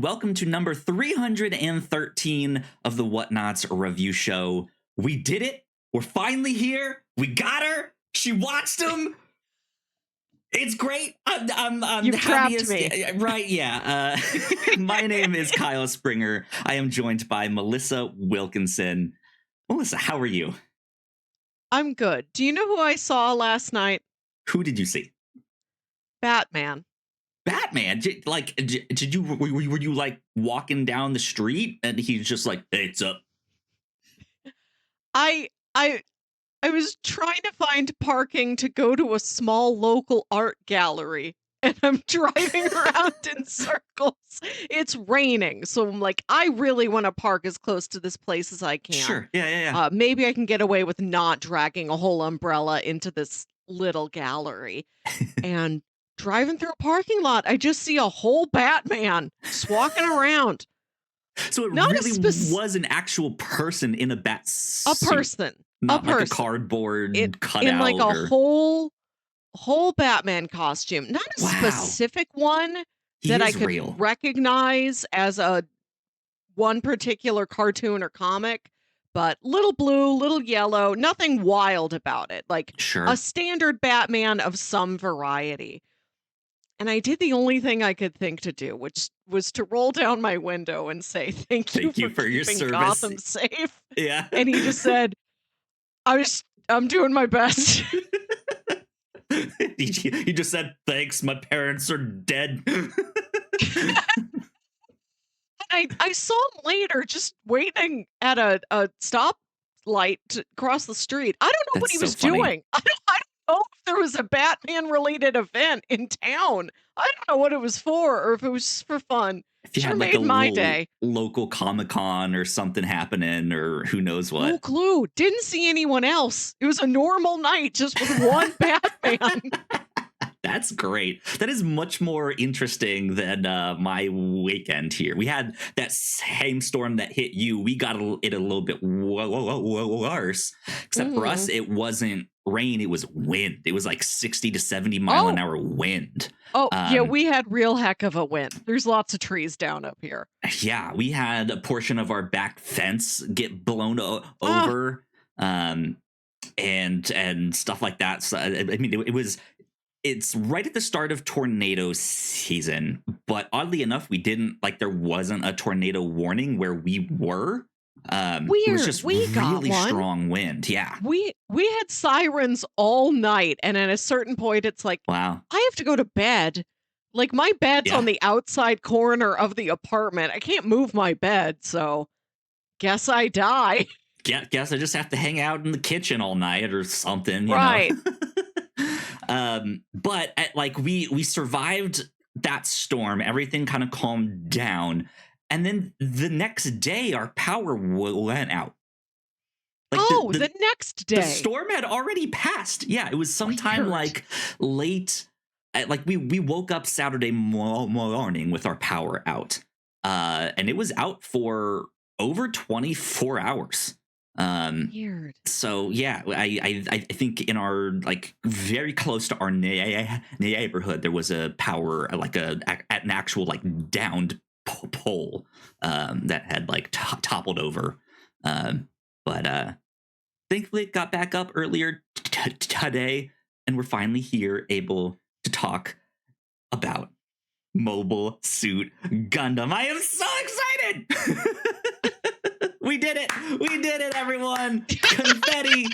welcome to number 313 of the Whatnauts review show. We did it. We're finally here. We got her. She watched them. It's great. I'm You've happiest. trapped me. Right, yeah. My name is Kyle Springer. I am joined by Melissa Wilkinson. Melissa, how are you? I'm good. Do you know who I saw last night? Who did you see? Batman. Batman? Did you were you like walking down the street and he's just like, hey, it's up? I was trying to find parking to go to a small local art gallery, and I'm driving around in circles. It's raining, so I'm like, I really want to park as close to this place as I can. Sure. Yeah. Maybe I can get away with not dragging a whole umbrella into this little gallery. And driving through a parking lot, I just see a whole Batman just walking around. So it Not a really was an actual person in a bat A suit, person. not A like a person. cardboard cutout. In like a or... whole Batman costume. Not a Wow. specific one He that I is could real. recognize as one particular cartoon or comic, but little blue, little yellow, nothing wild about it. Like Sure. a standard Batman of some variety. And I did the only thing I could think to do, which was to roll down my window and say, thank you for your keeping service. Gotham safe. Yeah. And he just said, I'm doing my best. He just said, thanks, my parents are dead. I saw him later just waiting at a stoplight to cross the street. I don't know what he was doing. I don't know if there was a Batman related event in town. I don't know what it was for, or if it was just for fun. If you Sure had like made a my day. local Comic-Con or something happening, or who knows what. No clue. Didn't see anyone else. It was a normal night just with one Batman. That's great. That is much more interesting than my weekend here. We had that same storm that hit you. We got it a little bit worse. Except for us, it wasn't rain. It was wind. It was like 60 to 70 mile an hour wind. Oh, yeah, we had real heck of a wind. There's lots of trees down up here. Yeah, we had a portion of our back fence get blown over and stuff like that. So, I mean, it's right at the start of tornado season, but oddly enough, there wasn't a tornado warning where we were. Weird. It was just really strong wind. Yeah. We had sirens all night, and at a certain point, it's like, wow, I have to go to bed. Like, my bed's on the outside corner of the apartment. I can't move my bed, so guess I die. Guess I just have to hang out in the kitchen all night or something. Right. But we survived that storm. Everything kind of calmed down. And then the next day, our power went out. The next day. The storm had already passed. Yeah, it was sometime late. We woke up Saturday morning with our power out. And it was out for over 24 hours. Weird. So yeah, I think in our very close to our neighborhood there was a power an actual downed pole that had toppled over, but thankfully it got back up earlier today, and we're finally here able to talk about Mobile Suit Gundam. I am so excited. We did it, everyone. Confetti.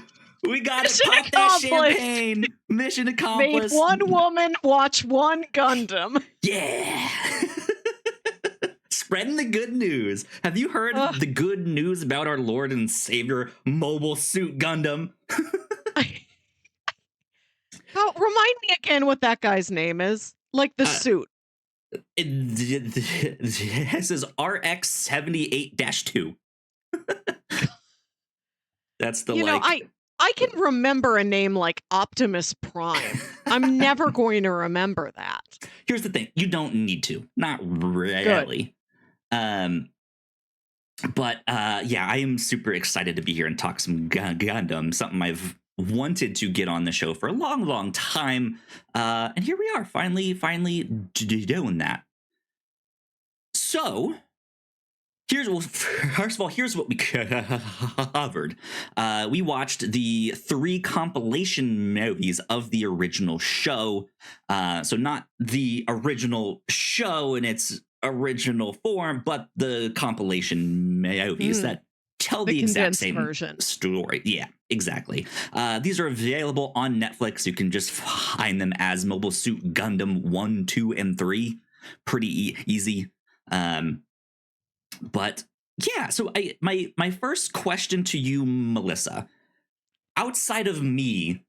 We got it. Pop that champagne. Mission accomplished. Made one woman watch one Gundam. Yeah. Spreading the good news. Have you heard the good news about our Lord and Savior Mobile Suit Gundam? Remind me again what that guy's name is. Like the suit. This is RX-78-2. That's the I can remember a name like Optimus Prime. I'm never going to remember that. Here's the thing. You don't need to. Not really. Good. But yeah, I am super excited to be here and talk some Gundam, something I've wanted to get on the show for a long time. And here we are, finally doing that. So first of all, here's what we covered. We watched the 3 compilation movies of the original show. So not the original show in its original form, but the compilation movies that tell the exact same version. story. Yeah, exactly. These are available on Netflix. You can just find them as Mobile Suit Gundam 1, 2, and 3. Pretty easy. But yeah, so my first question to you, Melissa, outside of me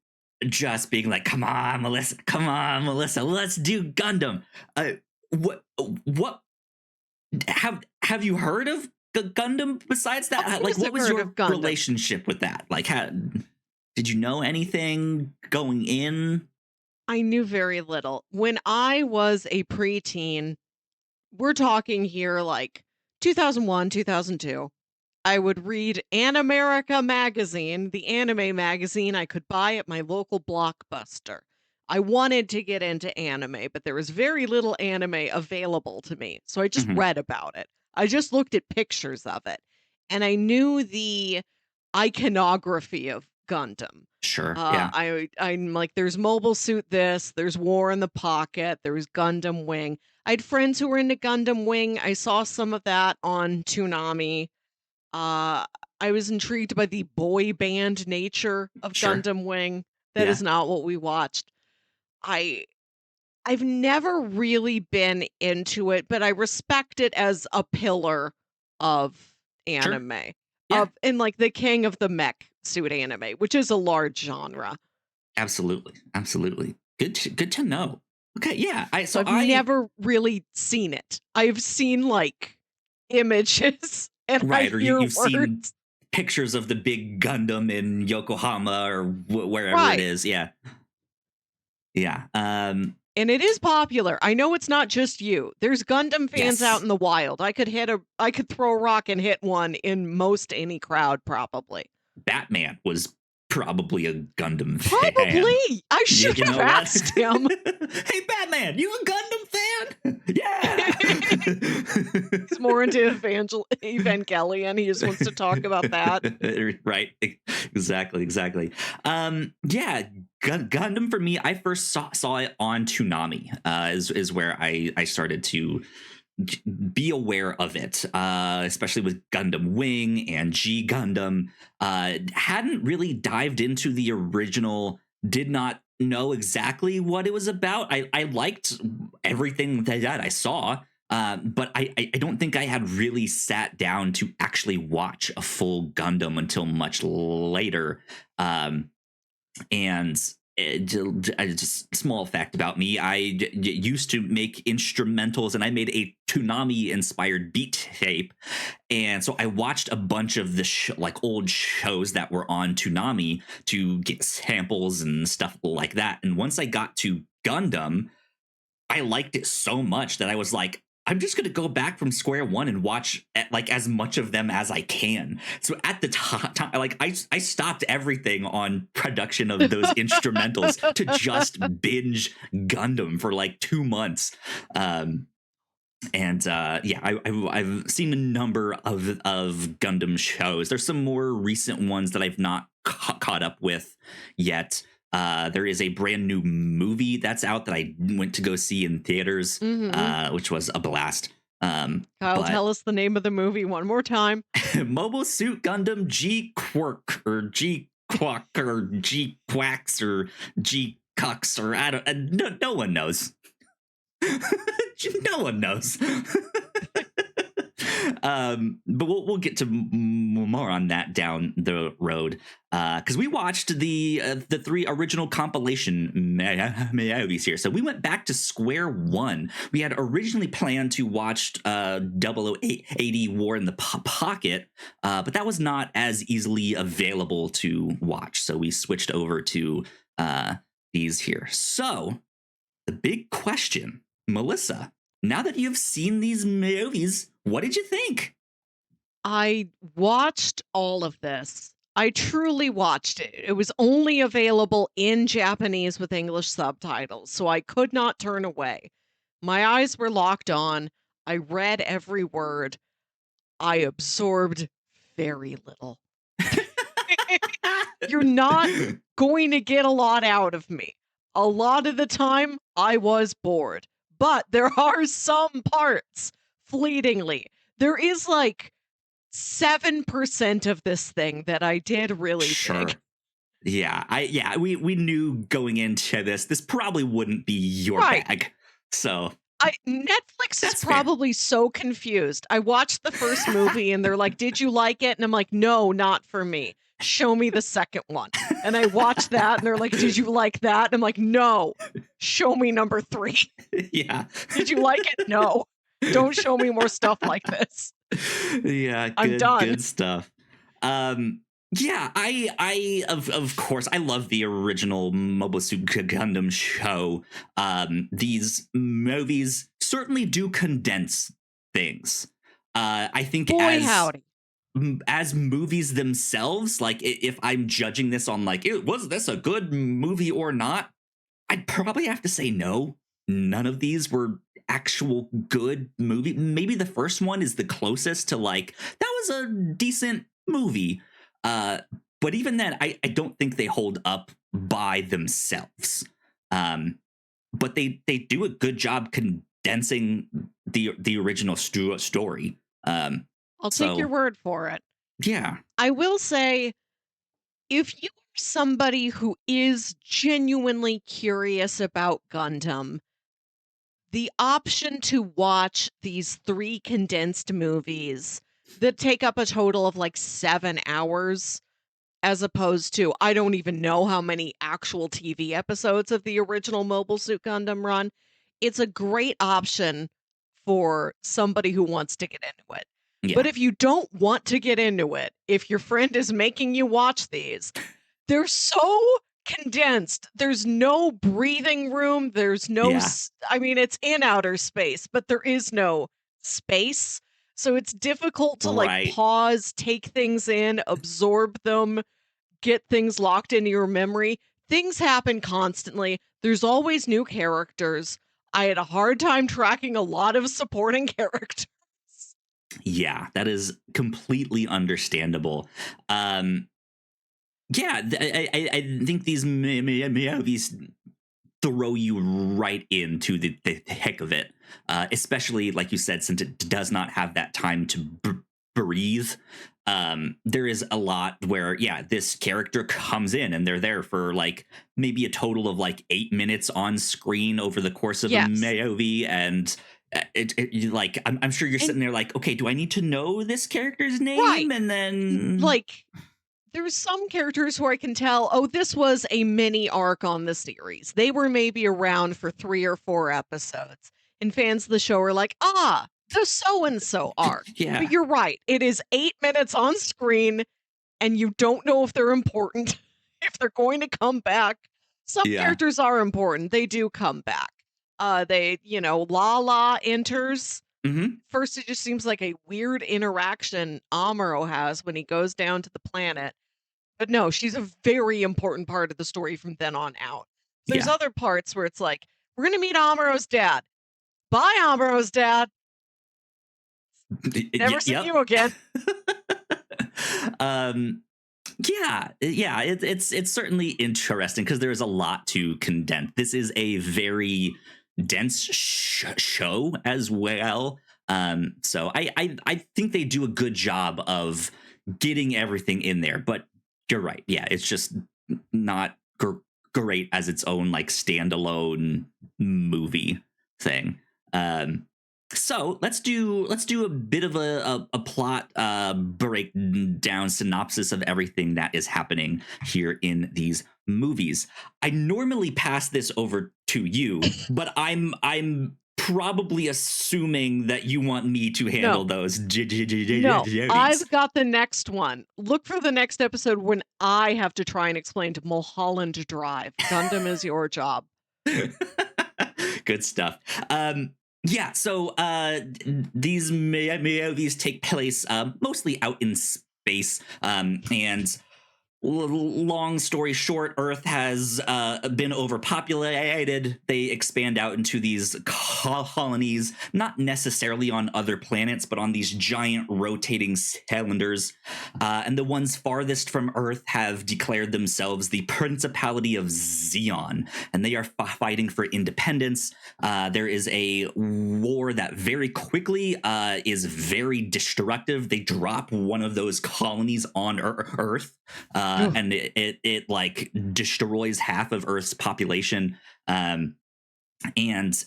just being like, come on, Melissa, let's do Gundam. What have you heard of Gundam besides that? Like, what was your relationship with that? Like, did you know anything going in? I knew very little. When I was a preteen, we're talking here like 2001, 2002. I would read Animerica magazine, the anime magazine I could buy at my local Blockbuster. I wanted to get into anime, but there was very little anime available to me. So I just read about it. I just looked at pictures of it. And I knew the iconography of Gundam. Sure. Yeah. I'm like, there's Mobile Suit this, there's War in the Pocket, there's Gundam Wing. I had friends who were into Gundam Wing. I saw some of that on Toonami. I was intrigued by the boy band nature of Gundam Wing. That is not what we watched. I've never really been into it, but I respect it as a pillar of anime. And like the king of the mech suit anime, which is a large genre. Absolutely. Good to know. Okay, yeah. I've never really seen it. I've seen like images and right, or you've seen pictures of the big Gundam in Yokohama or wherever it is. Yeah. And it is popular. I know it's not just you. There's Gundam fans out in the wild. I could throw a rock and hit one in most any crowd, probably. Batman was probably a Gundam fan. Probably. I should have asked him. Hey, Batman, you a Gundam fan? Yeah. He's more into Evangelion. He just wants to talk about that. Right. Exactly. Yeah. Gundam for me, I first saw it on Toonami. Is where I started to be aware of it, especially with Gundam Wing and G Gundam. Hadn't really dived into the original, did not know exactly what it was about. I liked everything that I saw, but I don't think I had really sat down to actually watch a full Gundam until much later. And just small fact about me, I used to make instrumentals, and I made a Toonami inspired beat tape, and so I watched a bunch of the like old shows that were on Toonami to get samples and stuff like that. And once I got to Gundam, I liked it so much that I was like, I'm just going to go back from square one and watch like as much of them as I can. So at the time, like I stopped everything on production of those instrumentals to just binge Gundam for like 2 months. I've seen a number of Gundam shows. There's some more recent ones that I've not caught up with yet. There is a brand new movie that's out that I went to go see in theaters, which was a blast. Kyle, tell us the name of the movie one more time. Mobile Suit Gundam G-Quirk or G-Quack or G-Quacks or G-Cucks or I don't. No one knows. No one knows. But we'll get to more on that down the road, because we watched the 3 original compilation movies here. So we went back to square one. We had originally planned to watch 0080 War in the Pocket, but that was not as easily available to watch. So we switched over to these here. So the big question, Melissa, now that you've seen these movies, what did you think? I watched all of this. I truly watched it. It was only available in Japanese with English subtitles, so I could not turn away. My eyes were locked on. I read every word. I absorbed very little. You're not going to get a lot out of me. A lot of the time, I was bored. But there are some parts, fleetingly. There is like 7% of this thing that I did really dig. Yeah, we knew going into this probably wouldn't be your Right. bag. So Netflix is that's fair. probably so confused. I watched the first movie and they're like, "Did you like it?" And I'm like, "No, not for me. Show me the second one." And I watched that and they're like, "Did you like that?" And I'm like, "No. Show me number 3." Yeah. Did you like it? No. Don't show me more stuff like this. Yeah, I'm done. good stuff. Yeah, I of course I love the original Mobile Suit Gundam show. These movies certainly do condense things. I think Boy, howdy. as movies themselves, like if I'm judging this on like, was this a good movie or not? I'd probably have to say no. None of these were actual good movie. Maybe the first one is the closest to like that was a decent movie. Uh, but even then, I don't think they hold up by themselves. But they do a good job condensing the original story. I'll take your So word for it. yeah, I will say, if you are somebody who is genuinely curious about Gundam, the option to watch these 3 condensed movies that take up a total of like 7 hours, as opposed to I don't even know how many actual TV episodes of the original Mobile Suit Gundam run. It's a great option for somebody who wants to get into it. But yeah, if you don't want to get into it, if your friend is making you watch these, they're so condensed. There's no breathing room. There's no, yeah, I mean, it's in outer space, but there is no space. So it's difficult to like right. pause, take things in, absorb them, get things locked into your memory. Things happen constantly. There's always new characters. I had a hard time tracking a lot of supporting characters. Yeah, that is completely understandable. Yeah, I think these movies throw you right into the heck of it, especially like you said, since it does not have that time to breathe. There is a lot where, yeah, this character comes in and they're there for like maybe a total of like 8 minutes on screen over the course of a Yes. movie, and like I'm sure you're And sitting there like, okay, do I need to know this character's right. name? And then Like there's some characters who I can tell, oh, this was a mini arc on the series. They were maybe around for 3 or 4 episodes. And fans of the show are like, ah, the so and so arc. But yeah, you're right. It is 8 minutes on screen and you don't know if they're important, if they're going to come back. Some yeah, characters are important. They do come back. Lala enters. hmm, First, it just seems like a weird interaction Amuro has when he goes down to the planet. But no, she's a very important part of the story from then on out. There's yeah. other parts where it's like, we're going to meet Amuro's dad. Bye, Amuro's dad. Never see Yep. you again. um yeah, it's certainly interesting because there's a lot to condense. This is a very dense show as well. So I think they do a good job of getting everything in there, but you're right, yeah, it's just not great as its own like standalone movie thing. um so let's do a bit of a plot breakdown synopsis of everything that is happening here in these movies. I normally pass this over to you, but I'm probably assuming that you want me to handle No, those no, duties. I've got the next one. Look for the next episode when I have to try and explain to Mulholland Drive. Gundam is your job. Good stuff. Yeah, so these movies take place mostly out in space, and long story short, Earth has been overpopulated. They expand out into these colonies, not necessarily on other planets, but on these giant rotating cylinders. And the ones farthest from Earth have declared themselves the Principality of Zeon, and they are fighting for independence. There is a war that very quickly is very destructive. They drop one of those colonies on Earth. And it like destroys half of Earth's population. And in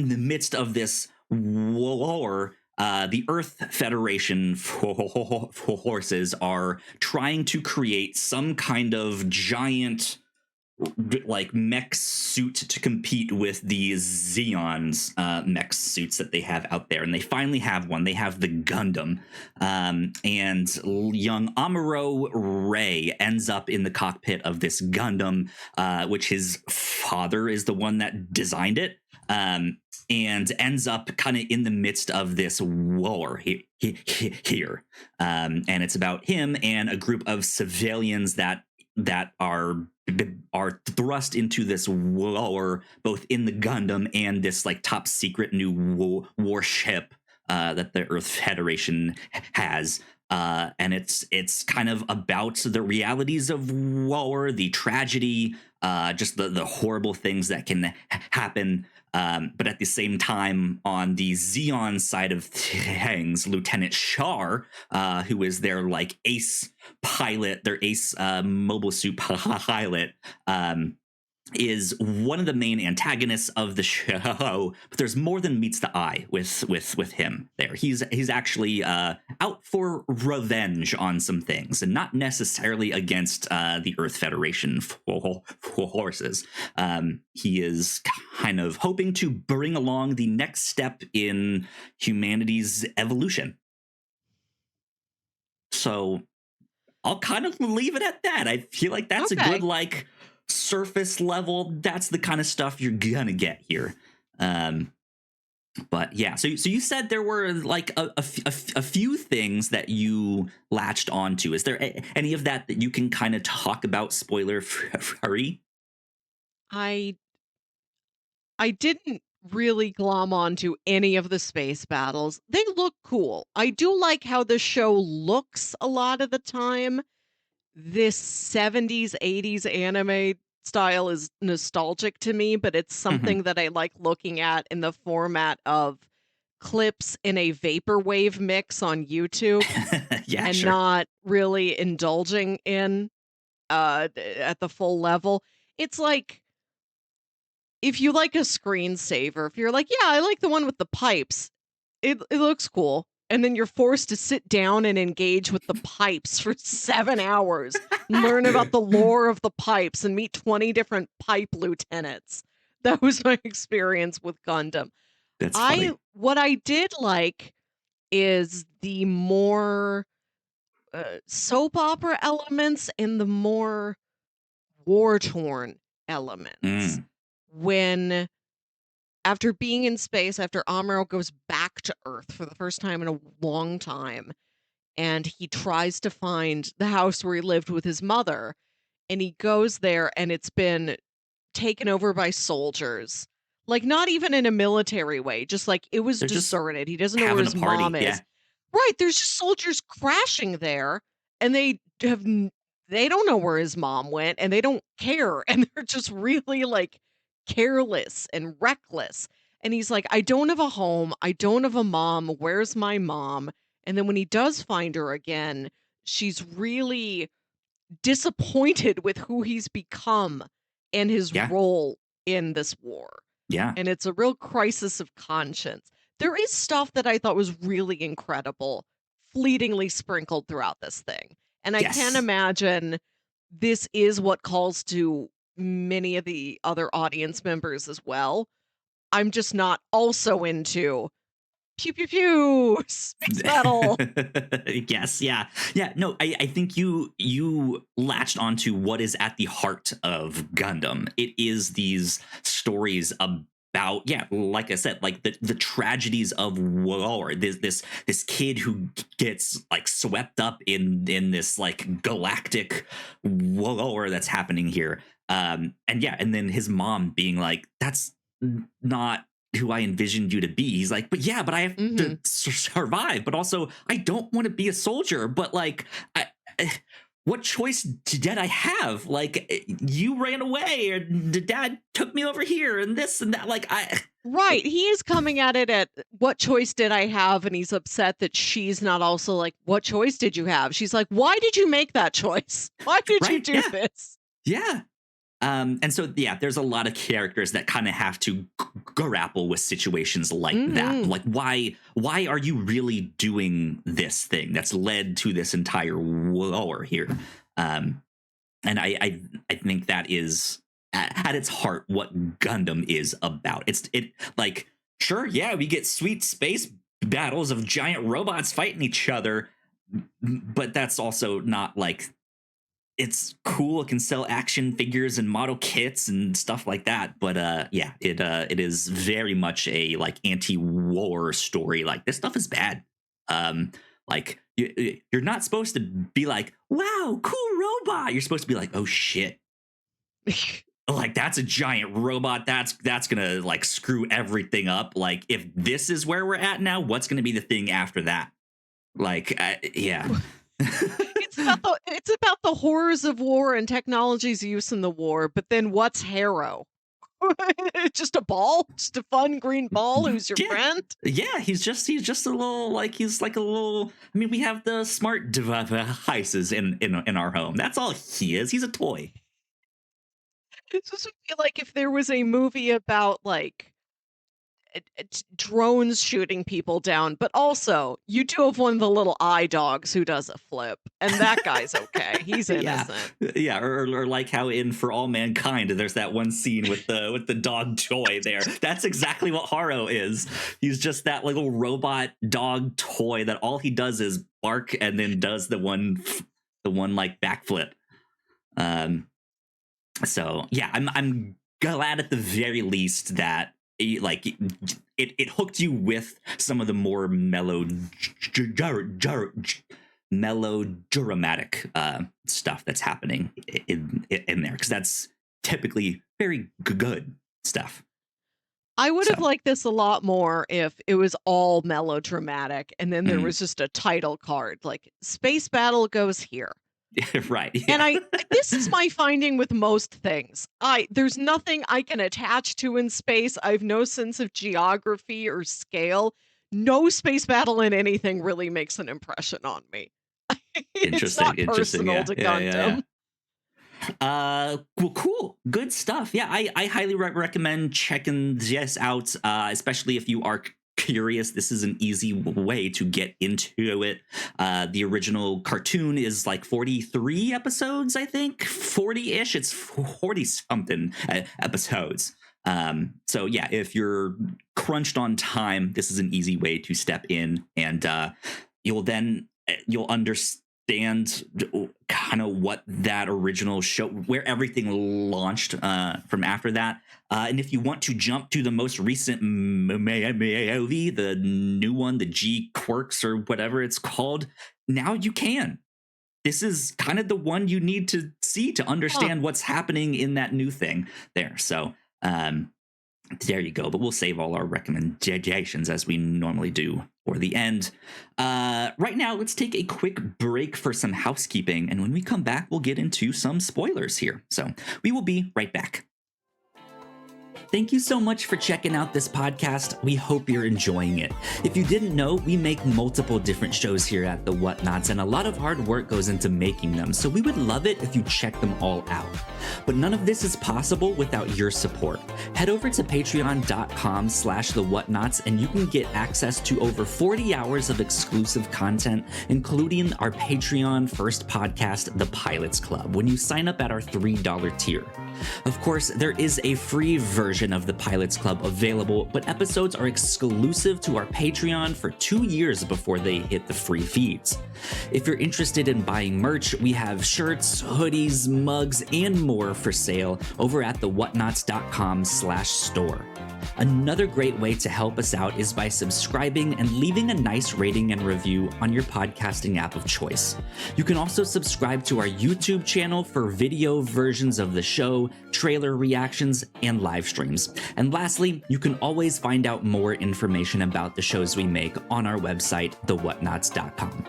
the midst of this war, the Earth Federation forces are trying to create some kind of giant like mech suit to compete with the Zeon's mech suits that they have out there, and they finally have one. They have the Gundam, and young Amuro Ray ends up in the cockpit of this Gundam, which his father is the one that designed it, and ends up kind of in the midst of this war here. And it's about him and a group of civilians that are thrust into this war, both in the Gundam and this like top secret new warship that the Earth Federation has. And it's kind of about the realities of war, the tragedy, just the horrible things that can happen. But at the same time, on the Zeon side of things, Lieutenant Shar, who is their like ace pilot, their ace mobile suit pilot, is one of the main antagonists of the show. But there's more than meets the eye with him there. He's actually out for revenge on some things, and not necessarily against the Earth Federation forces. He is kind of hoping to bring along the next step in humanity's evolution. So I'll kind of leave it at that. I feel like that's a good like surface level. That's the kind of stuff you're gonna get here. But yeah, so you said there were like a few things that you latched onto. Is there any of that you can kind of talk about spoiler free? I didn't really glom onto any of the space battles. They look cool. I do like how the show looks a lot of the time. This 70s, 80s anime style is nostalgic to me, but it's something that I like looking at in the format of clips in a vaporwave mix on YouTube Yeah, and sure. not really indulging in at the full level. It's like if you like a screensaver, if you're like, yeah, I like the one with the pipes, it looks cool. And then you're forced to sit down and engage with the pipes for 7 hours, learn about the lore of the pipes, and meet 20 different pipe lieutenants. That was my experience with Gundam. That's funny. What I did like is the more soap opera elements and the more war-torn elements. When after being in space, after Amuro goes back to Earth for the first time in a long time, and he tries to find the house where he lived with his mother, and he goes there and it's been taken over by soldiers. Like, not even in a military way, just like it was They're just deserted. He doesn't know where having a his mom party. Yeah. is. Right, there's just soldiers crashing there, and they don't know where his mom went, and they don't care, and they're just really, like, careless and reckless, and he's like, "I don't have a home, I don't have a mom, where's my mom?" And then when he does find her again, she's really disappointed with who he's become and his Yeah. role in this war. Yeah. And it's a real crisis of conscience. There is stuff that I thought was really incredible, fleetingly sprinkled throughout this thing. And I can Yes. imagine this is what calls to many of the other audience members as well. I'm just not also into pew pew pew space battle. Yes, yeah, yeah. No, I think you latched onto what is at the heart of Gundam. It is these stories about, yeah, like I said, like the tragedies of war. This kid who gets like swept up in this like galactic war that's happening here. And yeah, and then his mom being like, "That's not who I envisioned you to be." He's like, but I have to survive. But also, I don't want to be a soldier. But like, what choice did I have? Like, you ran away, or the dad took me over here, and this and that. Like, Right. He is coming at it at what choice did I have? And he's upset that she's not also like, what choice did you have? She's like, why did you make that choice? Why did you do this? Yeah. And so, yeah, there's a lot of characters that kind of have to grapple with situations like that. Like, why are you really doing this thing that's led to this entire war here? And I think that is at its heart what Gundam is about. It like, sure, yeah, we get sweet space battles of giant robots fighting each other, but that's also not like, it's cool. It can sell action figures and model kits and stuff like that. But yeah, it is very much a like anti-war story. Like, this stuff is bad. Like, you're not supposed to be like, wow, cool robot. You're supposed to be like, oh shit. Like, that's a giant robot. That's gonna like screw everything up. Like, if this is where we're at now, what's gonna be the thing after that? Like, yeah. It's about the horrors of war and technology's use in the war, but then what's Harrow? Just a ball? Just a fun green ball who's your friend? Yeah, he's just a little, like, he's like a little, I mean, we have the smart devices in our home. That's all he is. He's a toy. It's just feel like if there was a movie about like drones shooting people down, but also you do have one of the little eye dogs who does a flip, and that guy's okay. He's innocent. Yeah, or like how in For All Mankind, there's that one scene with the dog toy there. That's exactly what Haro is. He's just that little robot dog toy that all he does is bark and then does the one like backflip. So yeah, I'm glad at the very least that like it hooked you with some of the more melodramatic stuff that's happening in there, because that's typically very good stuff. I would have liked this a lot more if it was all melodramatic and then there was just a title card like Space Battle goes here. Right. Yeah. And this is my finding with most things. There's nothing I can attach to in space. I have no sense of geography or scale. No space battle in anything really makes an impression on me. It's not personal to Gundam. Well, cool, good stuff. Yeah, I highly recommend checking this out, especially if you are curious. This is an easy way to get into it. The original cartoon is like 43 episodes, I think, 40-ish. It's 40 something episodes. So yeah, if you're crunched on time, this is an easy way to step in, and you'll understand kind of what that original show, where everything launched from after that. And if you want to jump to the most recent movie, the new one, the G Quirks or whatever it's called, now you can. This is kind of the one you need to see to understand what's happening in that new thing there. So there you go. But we'll save all our recommendations as we normally do for the end. Right now, let's take a quick break for some housekeeping. And when we come back, we'll get into some spoilers here. So we will be right back. Thank you so much for checking out this podcast. We hope you're enjoying it. If you didn't know, we make multiple different shows here at the Whatnauts, and a lot of hard work goes into making them, so we would love it if you check them all out. But none of this is possible without your support. Head over to patreon.com/thewhatnauts, and you can get access to over 40 hours of exclusive content, including our Patreon first podcast, The Pilots Club, when you sign up at our $3 tier. Of course, there is a free version of the Pilots Club available, but episodes are exclusive to our Patreon for 2 years before they hit the free feeds. If you're interested in buying merch, we have shirts, hoodies, mugs, and more for sale over at the whatnauts.com/store. Another great way to help us out is by subscribing and leaving a nice rating and review on your podcasting app of choice. You can also subscribe to our YouTube channel for video versions of the show, trailer reactions, and live streams. And lastly, you can always find out more information about the shows we make on our website, thewhatnauts.com.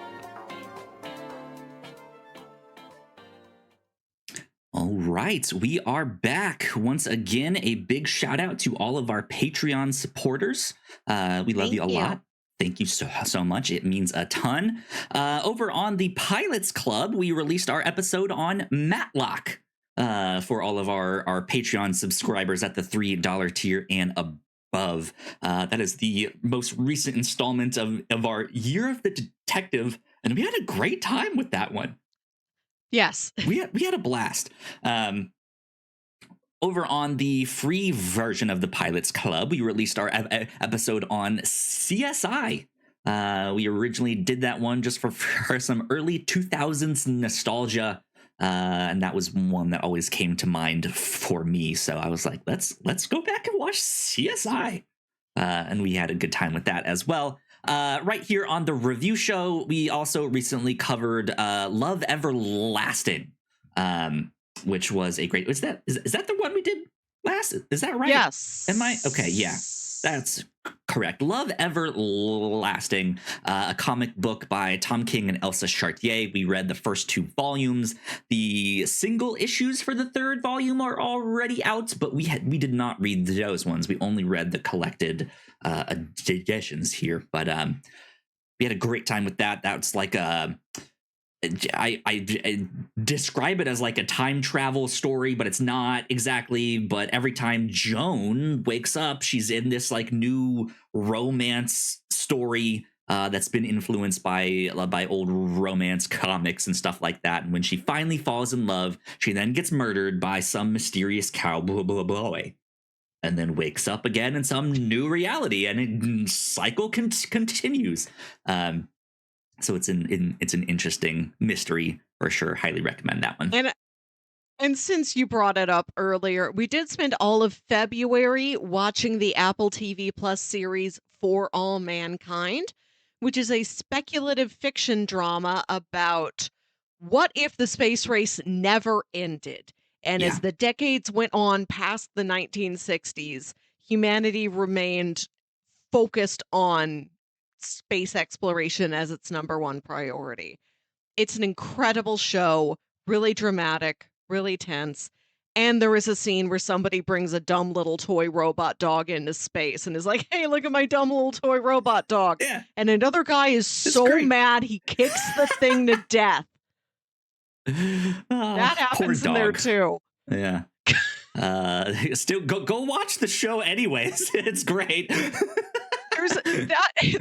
All right, we are back. Once again, a big shout out to all of our Patreon supporters. We love you a lot. Thank you so much. It means a ton. Over on the Pilots Club, we released our episode on Matlock for all of our Patreon subscribers at the $3 tier and above. That is the most recent installment of our Year of the Detective, and we had a great time with that one. Yes. We had a blast. Over on the free version of the Pilots Club, we released our episode on CSI. We originally did that one just for some early 2000s nostalgia, and that was one that always came to mind for me. So I was like, let's go back and watch CSI, and we had a good time with that as well. Right here on the review show, we also recently covered Love Everlasting, which was a great... Is that the one we did last? Is that right? Yes. Am I? Okay, yeah, that's correct. Love Everlasting, a comic book by Tom King and Elsa Chartier. We read the first 2 volumes. The single issues for the 3rd volume are already out, but we did not read those ones. We only read the collected editions here, but we had a great time with that. That's like I describe it as like a time travel story, but it's not exactly. But every time Joan wakes up, she's in this like new romance story that's been influenced by old romance comics and stuff like that. And when she finally falls in love, she then gets murdered by some mysterious cowboy, and then wakes up again in some new reality, and cycle continues. So it's an interesting mystery for sure. Highly recommend that one. And since you brought it up earlier, we did spend all of February watching the Apple TV Plus series For All Mankind, which is a speculative fiction drama about what if the space race never ended. And as the decades went on past the 1960s, humanity remained focused on space exploration as its number one priority. It's an incredible show, really dramatic, really tense. And there is a scene where somebody brings a dumb little toy robot dog into space and is like, hey, look at my dumb little toy robot dog. Yeah. And another guy is so mad he kicks the thing to death. That happens in there too. Yeah. Still go watch the show anyways. It's great.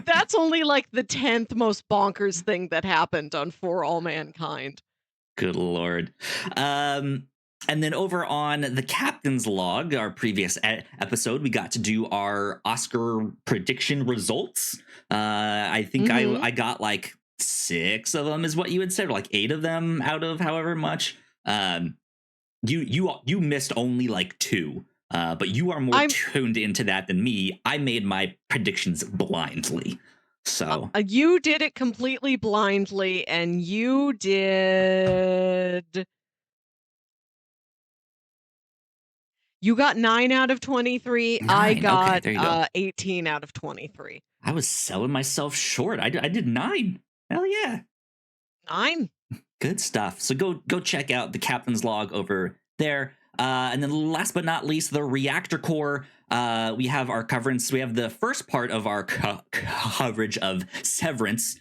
That's only like the 10th most bonkers thing that happened on For All Mankind. Good Lord. And then over on the Captain's Log, our previous episode, we got to do our Oscar prediction results. I think I got like 6 of them is what you had said, or like 8 of them out of however much. You missed only like 2. But you are more tuned into that than me. I made my predictions blindly. So you did it completely blindly, and you did. You got 9 out of 23. 9. I got okay, there you go. 18 out of 23. I was selling myself short. I did 9. Hell yeah. 9. Good stuff. So go check out the Captain's Log over there. And then last but not least, the Reactor Core. We have our coverage. We have the first part of our coverage of Severance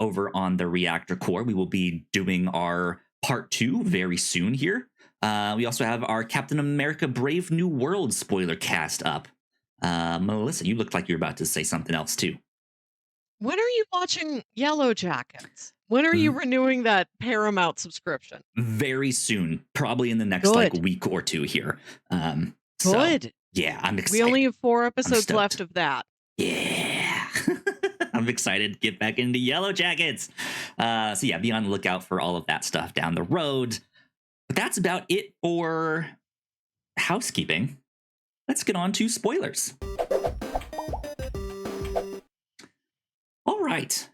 over on the Reactor Core. We will be doing our part 2 very soon here. We also have our Captain America Brave New World spoiler cast up. Melissa, you looked like you were about to say something else too. When are you watching Yellow Jackets? When are you renewing that Paramount subscription? Very soon, probably in the next like week or 2 here. Good. So, yeah, I'm excited. We only have 4 episodes left of that. Yeah. I'm excited to get back into Yellow Jackets. So yeah, be on the lookout for all of that stuff down the road. But that's about it for housekeeping. Let's get on to spoilers. All right.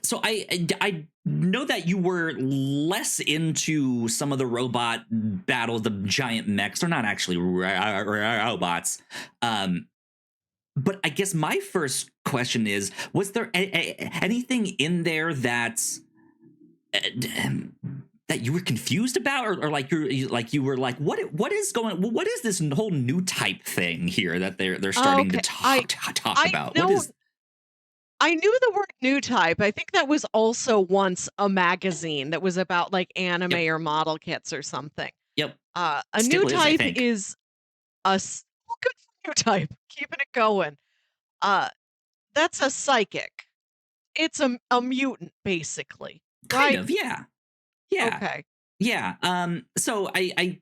So I know that you were less into some of the robot battles, the giant mechs. They're not actually robots. But I guess my first question is: was there anything in there that's that you were confused about, or like you were like, what is going? What is this whole new type thing here that they're starting to talk about? What is? I knew the word new type. I think that was also once a magazine that was about like anime or model kits or something. Yep. A Still new is, type is well, good for new type. Keeping it going. That's a psychic. It's a mutant, basically. Kind Right? of, yeah. Yeah. Okay. Yeah. So I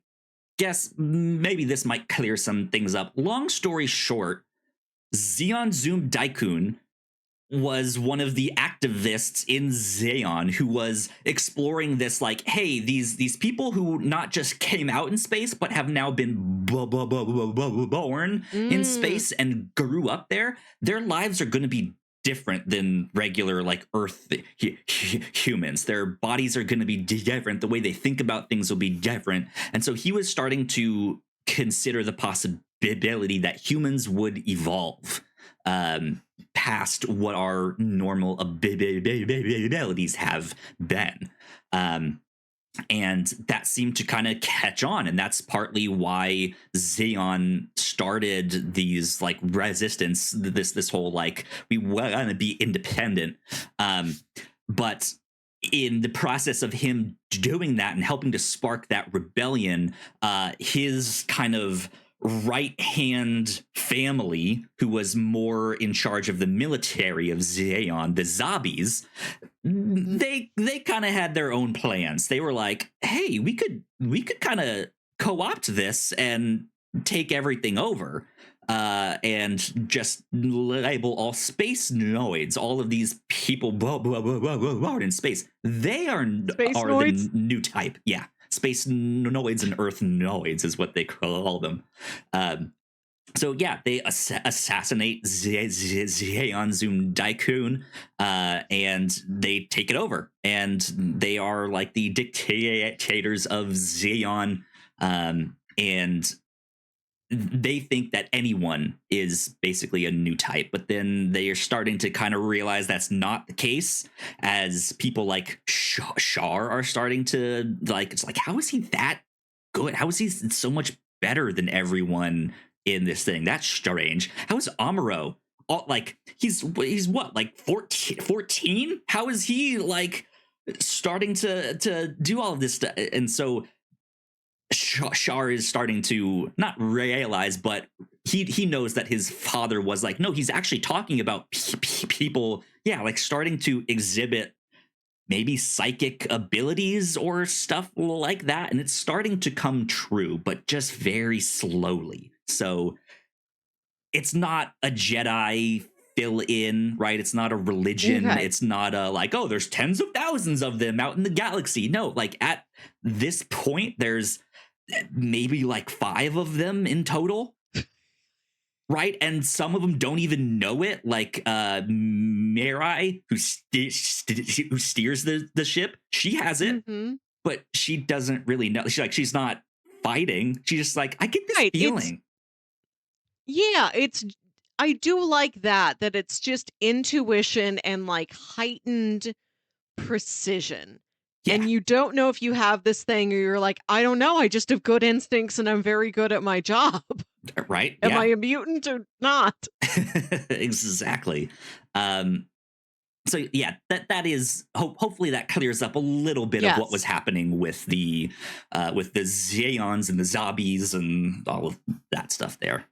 guess maybe this might clear some things up. Long story short, Zeon Zoom Daikun was one of the activists in Zeon who was exploring this, like, hey, these people who not just came out in space but have now been born in space and grew up there, their lives are going to be different than regular like Earth humans. Their bodies are going to be different. The way they think about things will be different. And so he was starting to consider the possibility that humans would evolve past what our normal abilities have been. And that seemed to kind of catch on, and that's partly why Zeon started these like resistance, this whole like we want to be independent. But in the process of him doing that and helping to spark that rebellion, his kind of right hand family, who was more in charge of the military of Zeon, the Zombies, they kind of had their own plans. They were like, hey, we could kind of co-opt this and take everything over, and just label all space noids, all of these people in space. They are the new type. Yeah. Space noids and Earth noids is what they call them. So yeah, they assassinate Zeon Zoom Daikun, and they take it over, and they are like the dictators of Zeon, and they think that anyone is basically a new type, but then they are starting to kind of realize that's not the case, as people like Char are starting to like, it's like, how is he that good? How is he so much better than everyone in this thing? That's strange. How is Amuro? Like he's what, like 14? How is he like starting to do all of this stuff? And so Char is starting to not realize, but he knows that his father was like, no, he's actually talking about people, yeah, like starting to exhibit maybe psychic abilities or stuff like that, and it's starting to come true, but just very slowly. So it's not a Jedi fill in, right? It's not a religion. Okay. It's not a like, oh, there's tens of thousands of them out in the galaxy. No, like at this point, there's maybe like 5 of them in total, right? And some of them don't even know it, like Mirai, who steers the ship. She has it, but she doesn't really know. She's not fighting. She's just like, I get this feeling. I do like that it's just intuition and like heightened precision. Yeah. And you don't know if you have this thing, or you're like, I don't know, I just have good instincts and I'm very good at my job. Right? Am I a mutant or not? Exactly. So yeah, that is hopefully that clears up a little bit of what was happening with the Zeons and the Zombies and all of that stuff there.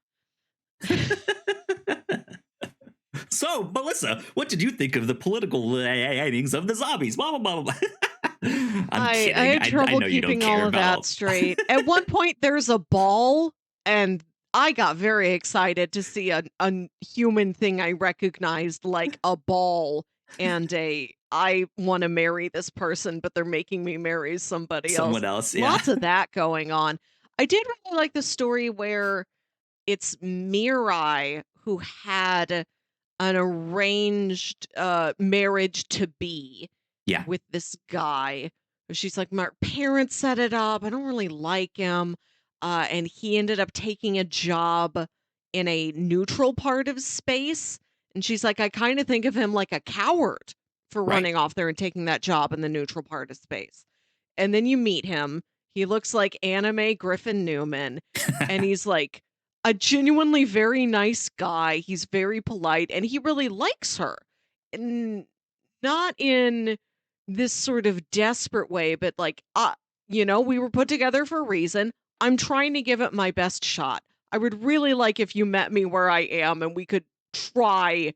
So, Melissa, what did you think of the political aimings of the Zombies? Blah, blah, blah, blah. I had trouble keeping all of that straight. At one point, there's a ball, and I got very excited to see a human thing I recognized, like a ball and a I want to marry this person, but they're making me marry somebody else. Someone else, yeah. Lots of that going on. I did really like the story where it's Mirai who had an arranged marriage to be Yeah. with this guy. She's like, my parents set it up. I don't really like him. And he ended up taking a job in a neutral part of space. And she's like, I kind of think of him like a coward for Right. running off there and taking that job in the neutral part of space. And then you meet him. He looks like anime Griffin Newman. And he's like a genuinely very nice guy. He's very polite and he really likes her. And not in this sort of desperate way, but like, we were put together for a reason. I'm trying to give it my best shot. I would really like if you met me where I am and we could try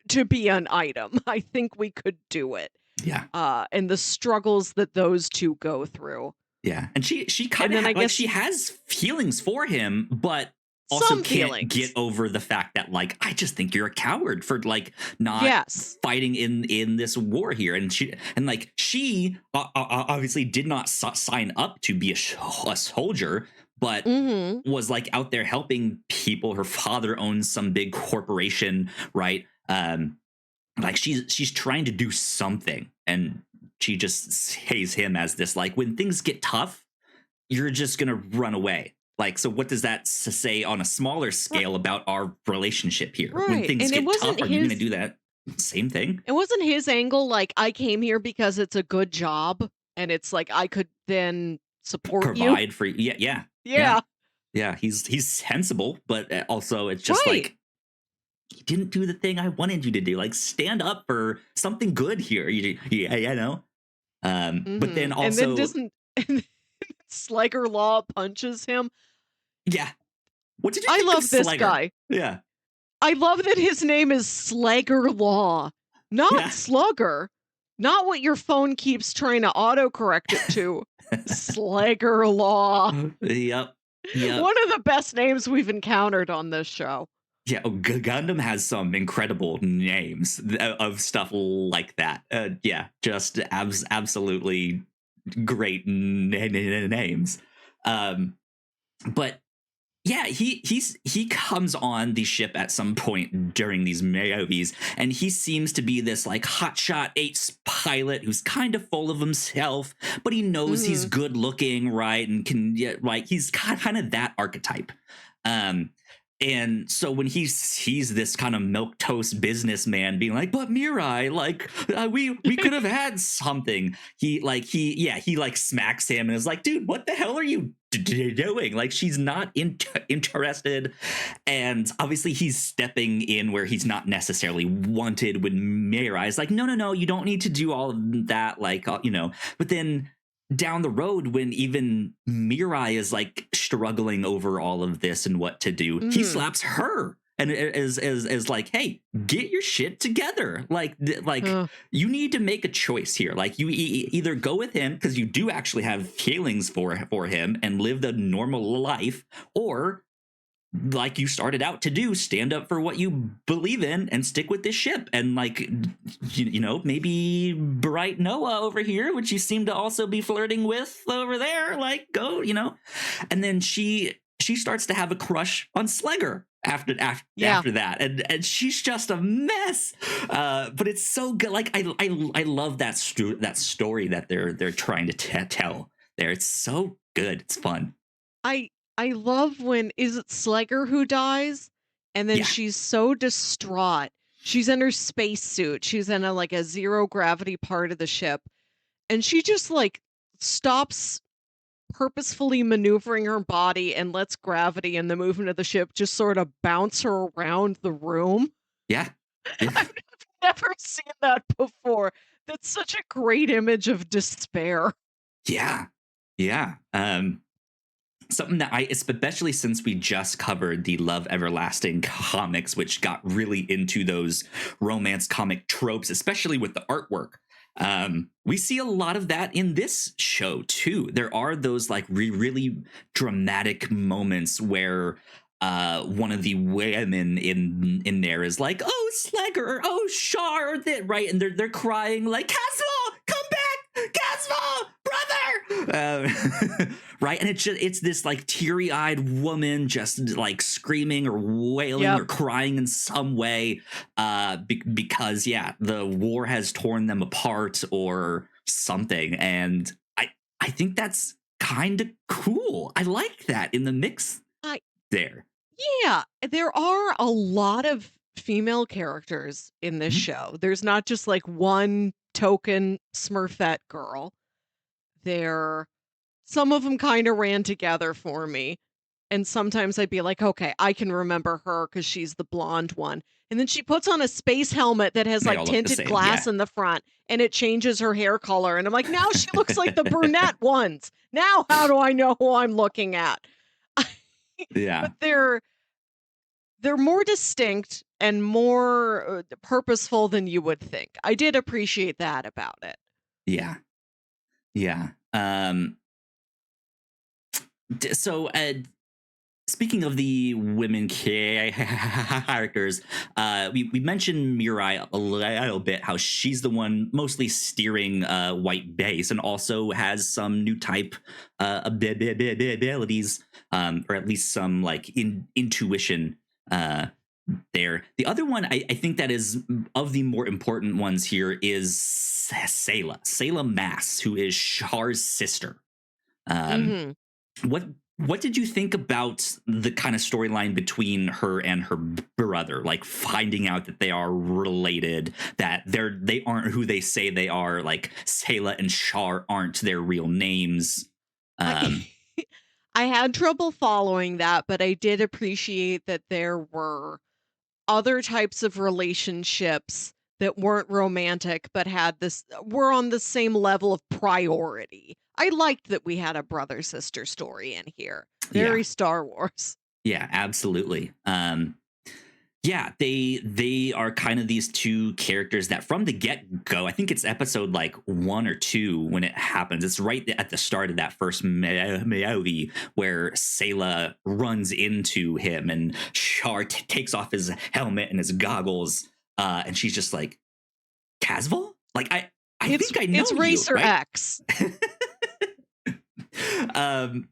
to be an item. I think we could do it. Yeah. And the struggles that those two go through. Yeah. And she kind of like she has feelings for him, but also can't get over the fact that like I just think you're a coward for like not fighting in this war here, and she obviously did not sign up to be a soldier, but was like out there helping people. Her father owns some big corporation, right? Like she's trying to do something, and she just sees him as this like when things get tough, you're just gonna run away. Like, so what does that say on a smaller scale about our relationship here? Right. When things get tough, are you going to do that same thing? It wasn't his angle, like, I came here because it's a good job, and it's like, I could then support you. Provide for you. Yeah, he's sensible, but also it's just like, you didn't do the thing I wanted you to do. Like, stand up for something good here. You know? But then also... And then Slugger Law punches him. Yeah. What did you think of love this Slugger? guy. Yeah. I love that his name is Slugger Law, not Slugger. Not what your phone keeps trying to autocorrect it to. Slugger Law. Yep. One of the best names we've encountered on this show. Yeah, Gundam has some incredible names of stuff like that. Yeah, just absolutely great names. But yeah, he comes on the ship at some point during these movies, and he seems to be this like hotshot ace pilot who's kind of full of himself, but he knows he's good looking, right? And he's kind of that archetype. And so when he sees this kind of milquetoast businessman being like, but Mirai, like we could have had something, he smacks him and is like, dude, what the hell are you doing? Like, she's not interested. And obviously he's stepping in where he's not necessarily wanted when Mirai is like, no, you don't need to do all of that. Like, but then down the road, when even Mirai is like struggling over all of this and what to do, he slaps her and is like, hey, get your shit together. Like you need to make a choice here. Like, you either go with him because you do actually have feelings for him and live the normal life, or like you started out to do, stand up for what you believe in and stick with this ship. And like, maybe Bright Noah over here, which you seem to also be flirting with over there, like, go, and then she starts to have a crush on Slugger after that, and she's just a mess. But it's so good. Like, I love that story that they're trying to tell there. It's so good. It's fun. I love when, is it Slugger who dies? And then she's so distraught. She's in her spacesuit. She's in a zero gravity part of the ship. And she just like stops purposefully maneuvering her body and lets gravity and the movement of the ship just sort of bounce her around the room. Yeah. I've never seen that before. That's such a great image of despair. Yeah. Something that especially since we just covered the Love Everlasting comics, which got really into those romance comic tropes, especially with the artwork. We see a lot of that in this show too. There are those like really dramatic moments where one of the women in there is like, "Oh, Slagger," or "Oh, Shar," that right, and they're crying like, "Casval, come back, Casval, brother!" Right, and it's this like teary-eyed woman just like screaming or wailing or crying in some way, because the war has torn them apart or something, and I think that's kind of cool. I like that in the mix I there. Yeah, there are a lot of female characters in this Mhm. show. There's not just like one token Smurfette girl. There Some of them kinda ran together for me, and sometimes I'd be like, "Okay, I can remember her because she's the blonde one." And then she puts on a space helmet that has, They like, all look the tinted same. glass Yeah. in the front, and it changes her hair color, and I'm like, "Now she looks like the brunette ones. Now how do I know who I'm looking at?" Yeah. But they're more distinct and more, purposeful than you would think. I did appreciate that about it. Yeah. Yeah. So, speaking of the women characters, we mentioned Mirai a little bit, how she's the one mostly steering White Base and also has some new type abilities, or at least some like intuition there. The other one I think that is of the more important ones here is Sayla Mass, who is Char's sister. Um, Mhm. what what did you think about the kind of storyline between her and her brother? Like finding out that they are related, that they aren't who they say they are. Like Sayla and Char aren't their real names. I Um, I had trouble following that, but I did appreciate that there were other types of relationships that weren't romantic, but were on the same level of priority. I liked that we had a brother-sister story in here. yeah, Very Star Wars. yeah, absolutely. Yeah, they are kind of these two characters that from the get go, I think it's episode like 1 or 2 when it happens. It's right at the start of that first movie where Sayla runs into him and Char takes off his helmet and his goggles, and she's just like, "Casval, like I think I know It's you, Racer right?" X. um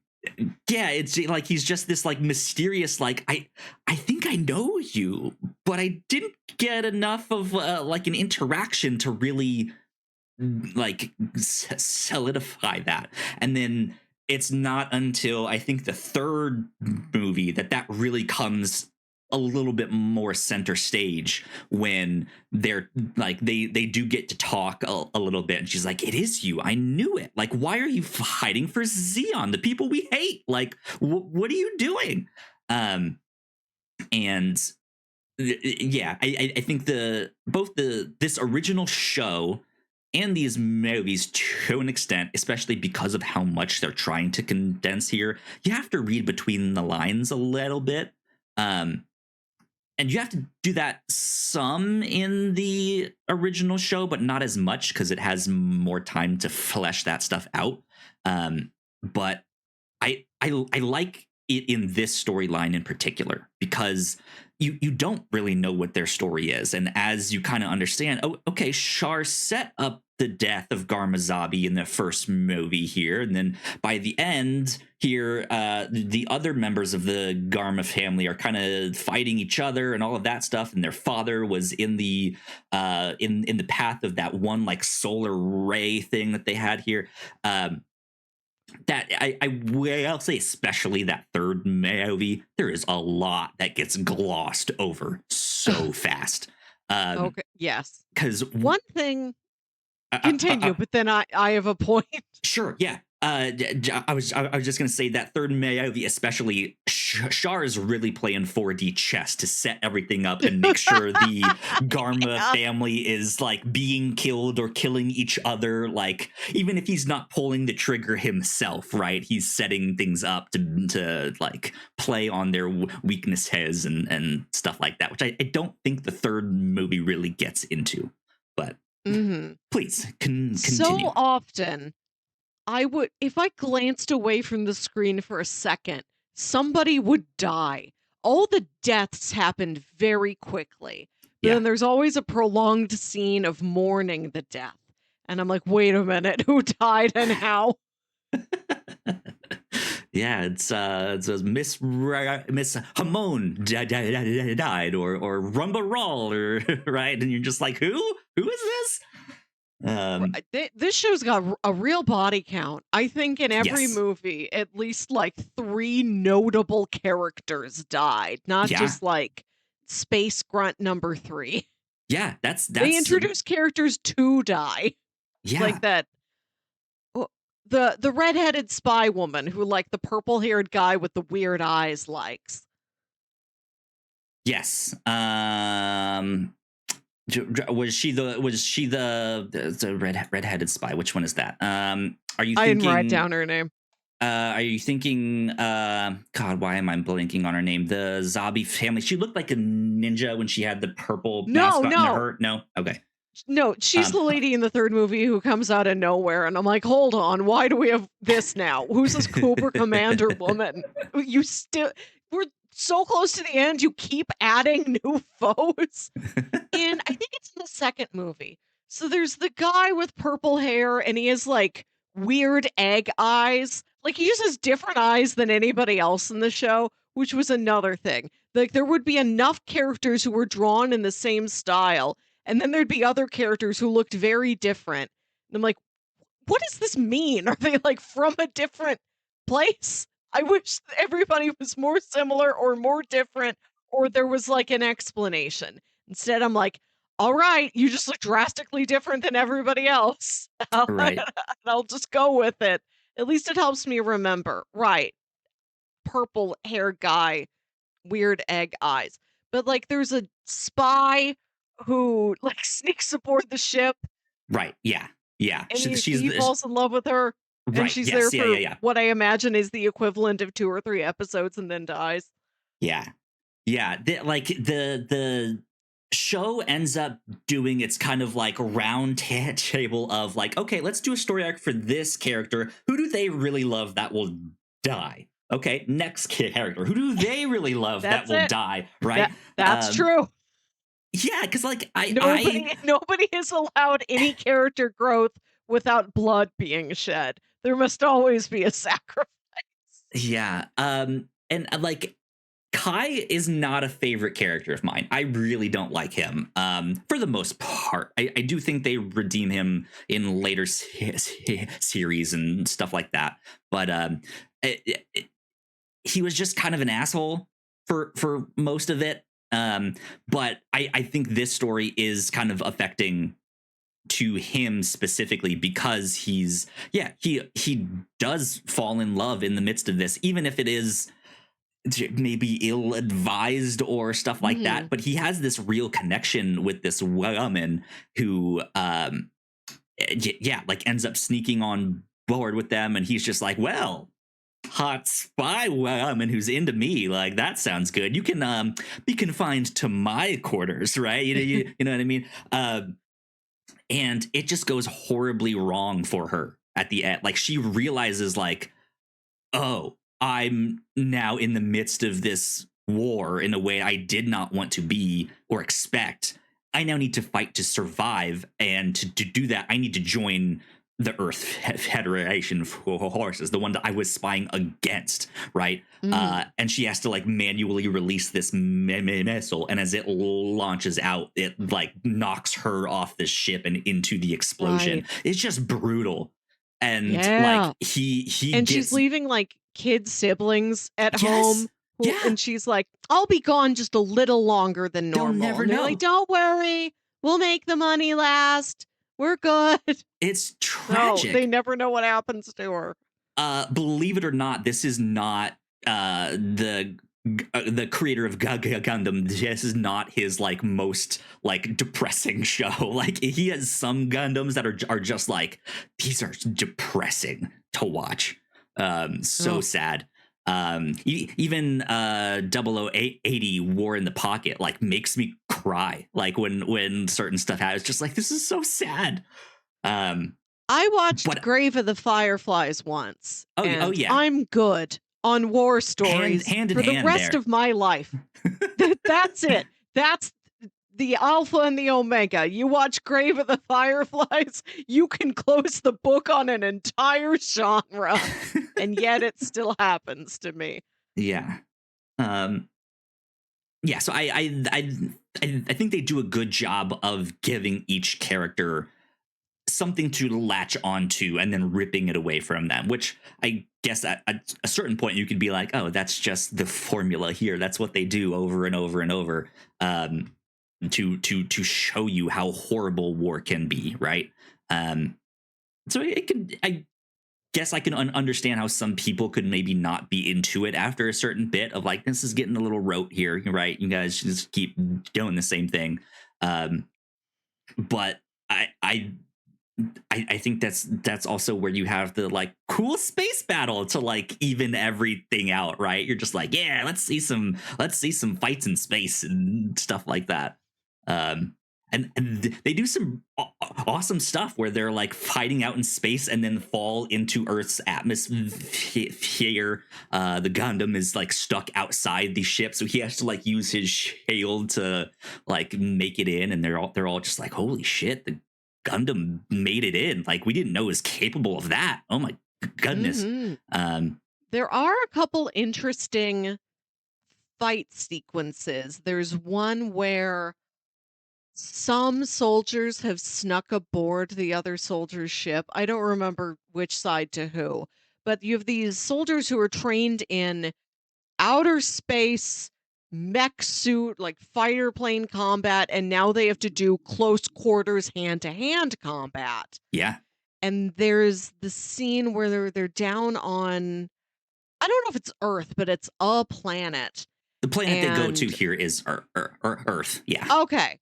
yeah, it's like he's just this like mysterious like I think I know you, but I didn't get enough of like an interaction to really like solidify that. And then it's not until I think the third movie that really comes a little bit more center stage, when they're like they do get to talk a little bit, and she's like, "It is you, I knew it. Like, why are you fighting for Xeon, the people we hate? Like, what are you doing?" And yeah, I think this original show and these movies, to an extent, especially because of how much they're trying to condense here, you have to read between the lines a little bit. um and you have to do that some in the original show, but not as much because it has more time to flesh that stuff out. But I like it in this storyline in particular because you don't really know what their story is, and as you kind of understand, oh, okay, Shar set up the death of Garmazabi in the first movie here, and then by the end here, the other members of the Garma family are kind of fighting each other and all of that stuff, and their father was in the in the path of that one like solar ray thing that they had here. That I will say, especially that third movie, there is a lot that gets glossed over so fast. Okay, yes. Because One thing Continue, but then I have a point. sure, yeah. I was just gonna say that third movie, especially Shar is really playing 4D chess to set everything up and make sure the Garma Yeah. family is like being killed or killing each other. Like even if he's not pulling the trigger himself, right? He's setting things up to like play on their weaknesses and stuff like that, which I don't think the third movie really gets into. But Mhm. please So continue. often, if I glanced away from the screen for a second, somebody would die. all the deaths happened very quickly. But Yeah. then there's always a prolonged scene of mourning the death. And I'm like, wait a minute, who died and how? Yeah, it's Miss Hamon died, or Rumba Rawl, or right, and you're just like, who is this? This show's got a real body count. I think in every Yes. movie, at least like 3 notable characters died, not Yeah. just like Space Grunt number 3. Yeah, that's They introduce characters to die. yeah. Like that. The redheaded spy woman who like the purple-haired guy with the weird eyes likes. Yes. Was she the redheaded spy? Which one is that? Are you thinking? I didn't write down her name. Are you thinking? God, why am I blanking on her name? The Zabi family. She looked like a ninja when she had the purple mask on her. No, okay. No, she's the lady in the third movie who comes out of nowhere, and I'm like, hold on, why do we have this now? Who's this Cobra Commander woman? We're so close to the end, you keep adding new foes. And I think it's in the second movie. So there's the guy with purple hair, and he has like weird egg eyes. Like he just has different eyes than anybody else in the show, which was another thing. Like there would be enough characters who were drawn in the same style, and then there'd be other characters who looked very different. And I'm like, what does this mean? Are they like from a different place? I wish everybody was more similar or more different, or there was like an explanation. Instead, I'm like, all right, you just look drastically different than everybody else. Right. I'll just go with it. At least it helps me remember. Right. Purple hair guy, weird egg eyes. But like there's a spy who like sneaks aboard the ship. Right. Yeah. Yeah. And he falls in love with her. Right. And she's there for what I imagine is the equivalent of 2 or 3 episodes and then dies. Yeah. Yeah. The show ends up doing its kind of like round table of like, okay, let's do a story arc for this character. Who do they really love that will die? Okay, next character. Who do they really love that will die? Right. That's true. Yeah, because like nobody is allowed any character growth without blood being shed. There must always be a sacrifice. Yeah. And like Kai is not a favorite character of mine. I really don't like him. For the most part, I do think they redeem him in later series and stuff like that. But he was just kind of an asshole for most of it. But I think this story is kind of affecting to him specifically because he does fall in love in the midst of this, even if it is maybe ill-advised or stuff like that. But he has this real connection with this woman who like ends up sneaking on board with them, and he's just like, well, hot spy woman who's into me, like that sounds good. You can be confined to my quarters, right? You know what I mean? And it just goes horribly wrong for her at the end. Like she realizes like, oh, I'm now in the midst of this war in a way I did not want to be or expect. I now need to fight to survive, and to do that, I need to join the Earth Federation forces, the one that I was spying against, right? And she has to like manually release this missile, and as it launches out, it like knocks her off the ship and into the explosion. Right. It's just brutal, and like she's leaving like kid siblings at home. Yeah. And she's like, I'll be gone just a little longer than normal. They'll never know. Like, don't worry, we'll make the money last. We're good. It's tragic. No, they never know what happens to her. Believe it or not, this is not the creator of Gundam. This is not his like most like depressing show. Like he has some Gundams that are just like, these are depressing to watch. So sad. Even 0080 War in the Pocket like makes me cry, like when certain stuff happens. Just like, this is so sad. I watched Grave of the Fireflies once. Oh yeah, I'm good. on war stories hand in for the hand rest there. of my life. That's it. That's the alpha and the omega. You watch Grave of the Fireflies, you can close the book on an entire genre, and yet it still happens to me. Yeah. Um, yeah, so I think they do a good job of giving each character something to latch onto and then ripping it away from them, which I guess at a certain point you could be like, oh, that's just the formula here. That's what they do over and over and over, to show you how horrible war can be, right? So it could, I guess I can understand how some people could maybe not be into it after a certain bit of like, this is getting a little rote here, right? You guys just keep doing the same thing. But I think that's also where you have the like cool space battle to like even everything out, right? You're just like, yeah, let's see some fights in space and stuff like that. And they do some awesome stuff where they're like fighting out in space and then fall into Earth's atmosphere. The Gundam is like stuck outside the ship, so he has to like use his shield to like make it in, and they're all just like, holy shit, the Gundam made it in. Like, we didn't know it was capable of that. Oh my goodness. There are a couple interesting fight sequences. There's one where some soldiers have snuck aboard the other soldier's ship. I don't remember which side to who, but you have these soldiers who are trained in outer space mech suit, like fighter plane combat, and now they have to do close quarters hand-to-hand combat. Yeah. And there's the scene where they're down on, I don't know if it's Earth, but it's a planet. The planet they go to here is Earth. Yeah. Okay.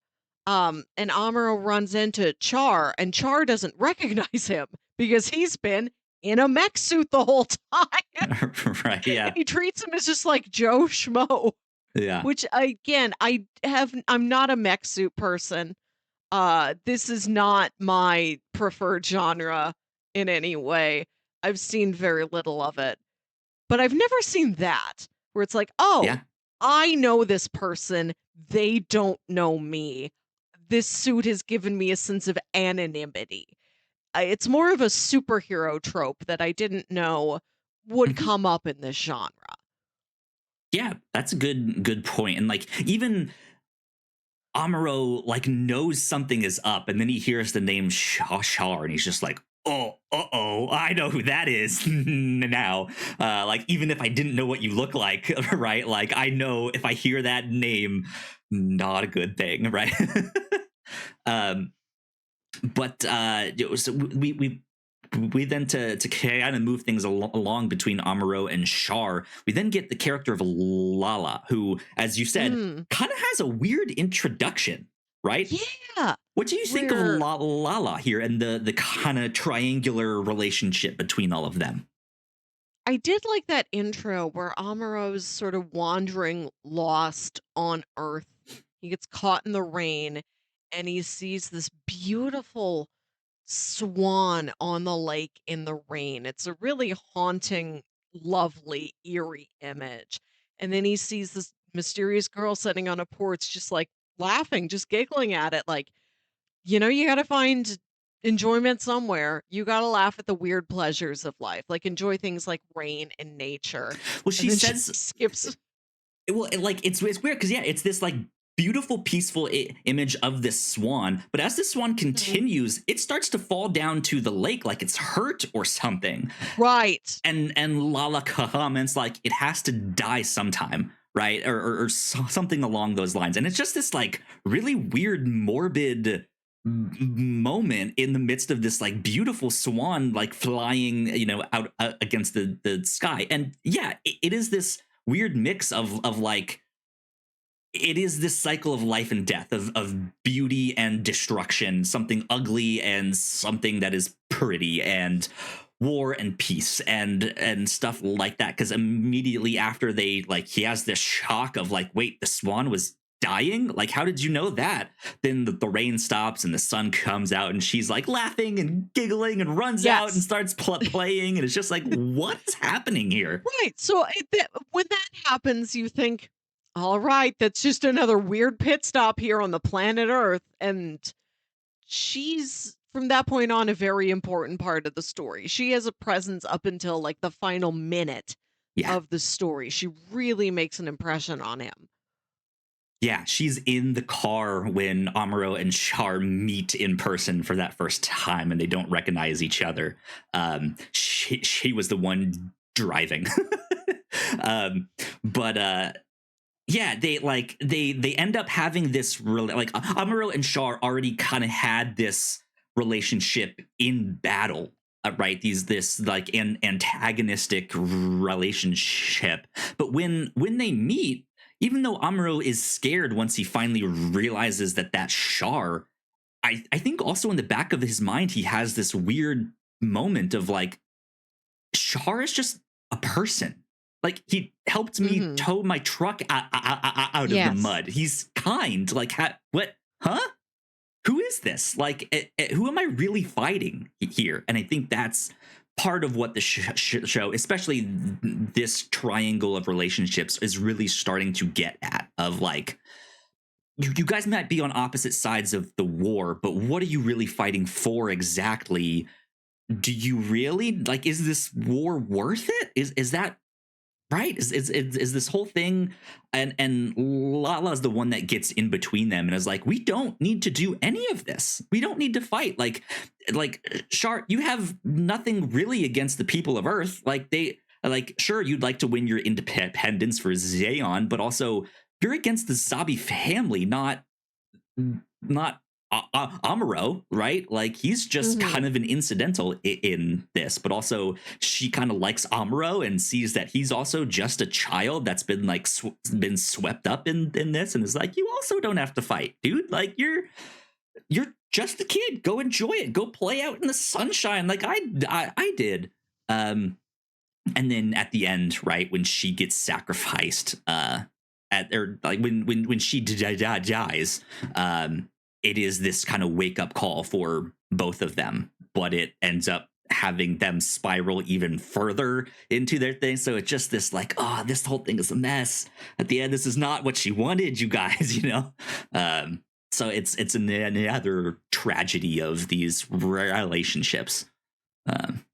And Amuro runs into Char, and Char doesn't recognize him because he's been in a mech suit the whole time. Right, yeah. And he treats him as just like Joe Schmo. Yeah. Which again, I'm not a mech suit person. This is not my preferred genre in any way. I've seen very little of it. But I've never seen that where it's like, oh, yeah. I know this person, they don't know me. This suit has given me a sense of anonymity. It's more of a superhero trope that I didn't know would come up in this genre. Yeah, that's a good point. And like, even Amuro like knows something is up, and then he hears the name Char, and he's just like, oh, I know who that is now. Like, even if I didn't know what you look like, right? Like, I know if I hear that name, not a good thing, right? But so we then to kind of move things along between Amuro and Char, we then get the character of Lala, who, as you said, kind of has a weird introduction, right? Yeah. What do you think of Lala here and the kind of triangular relationship between all of them? I did like that intro where Amuro's sort of wandering lost on Earth. He gets caught in the rain and he sees this beautiful swan on the lake in the rain. It's a really haunting, lovely, eerie image. And then he sees this mysterious girl sitting on a porch, just like laughing, just giggling at it. Like, you got to find enjoyment somewhere. You got to laugh at the weird pleasures of life. Like, enjoy things like rain and nature. Well, she says, she skips. Well, like, it's weird because, yeah, it's this like beautiful, peaceful image of this swan. But as the swan continues, it starts to fall down to the lake like it's hurt or something. Right. And Lala comments like it has to die sometime, right? Or something along those lines. And it's just this like really weird, morbid moment in the midst of this like beautiful swan like flying, out against the sky. And yeah, it is this weird mix of like, it is this cycle of life and death, of beauty and destruction, something ugly and something that is pretty, and war and peace and stuff like that. Because immediately after he has this shock of like, wait, the swan was dying? Like, how did you know that? Then the rain stops and the sun comes out, and she's like laughing and giggling and runs out and Yes. starts playing. And it's just like, what is happening here? Right. So when that happens, you think, all right, that's just another weird pit stop here on the planet Earth. And she's, from that point on, a very important part of the story. She has a presence up until like the final minute Yeah. of the story. She really makes an impression on him. Yeah, she's in the car when Amuro and Char meet in person for that first time, and they don't recognize each other. She was the one driving, but yeah, they end up having this really, like, Amuro and Char already kind of had this relationship in battle. Right, this like an antagonistic relationship, but when they meet, even though Amuro is scared once he finally realizes that that's Char, I think also in the back of his mind he has this weird moment of like, Char is just a person. Like, he helped me Hmm. tow my truck out of the Yes. mud. He's kind. Like, what? Huh? Who is this? Like, who am I really fighting here? And I think that's part of what the show, especially this triangle of relationships, is really starting to get at. Of like, you guys might be on opposite sides of the war, but what are you really fighting for exactly? Do you really like? Is this war worth it? Is that right? Is this whole thing? And Lala's the one that gets in between them and is like, we don't need to do any of this. We don't need to fight. Like Char, you have nothing really against the people of Earth. Like, they like, sure, you'd like to win your independence for Xeon, but also you're against the Zabi family, not Amuro, right? Like, he's just Hmm. kind of an incidental in this, but also she kind of likes Amuro and sees that he's also just a child that's been like been swept up in this, and is like, you also don't have to fight, dude. Like, you're just a kid. Go enjoy it. Go play out in the sunshine, like I did. And then at the end, right when she gets sacrificed, at or like when she dies, it is this kind of wake up call for both of them, but it ends up having them spiral even further into their thing. So it's just this like, oh, this whole thing is a mess. At the end, this is not what she wanted, you guys. So it's another tragedy of these relationships. Um,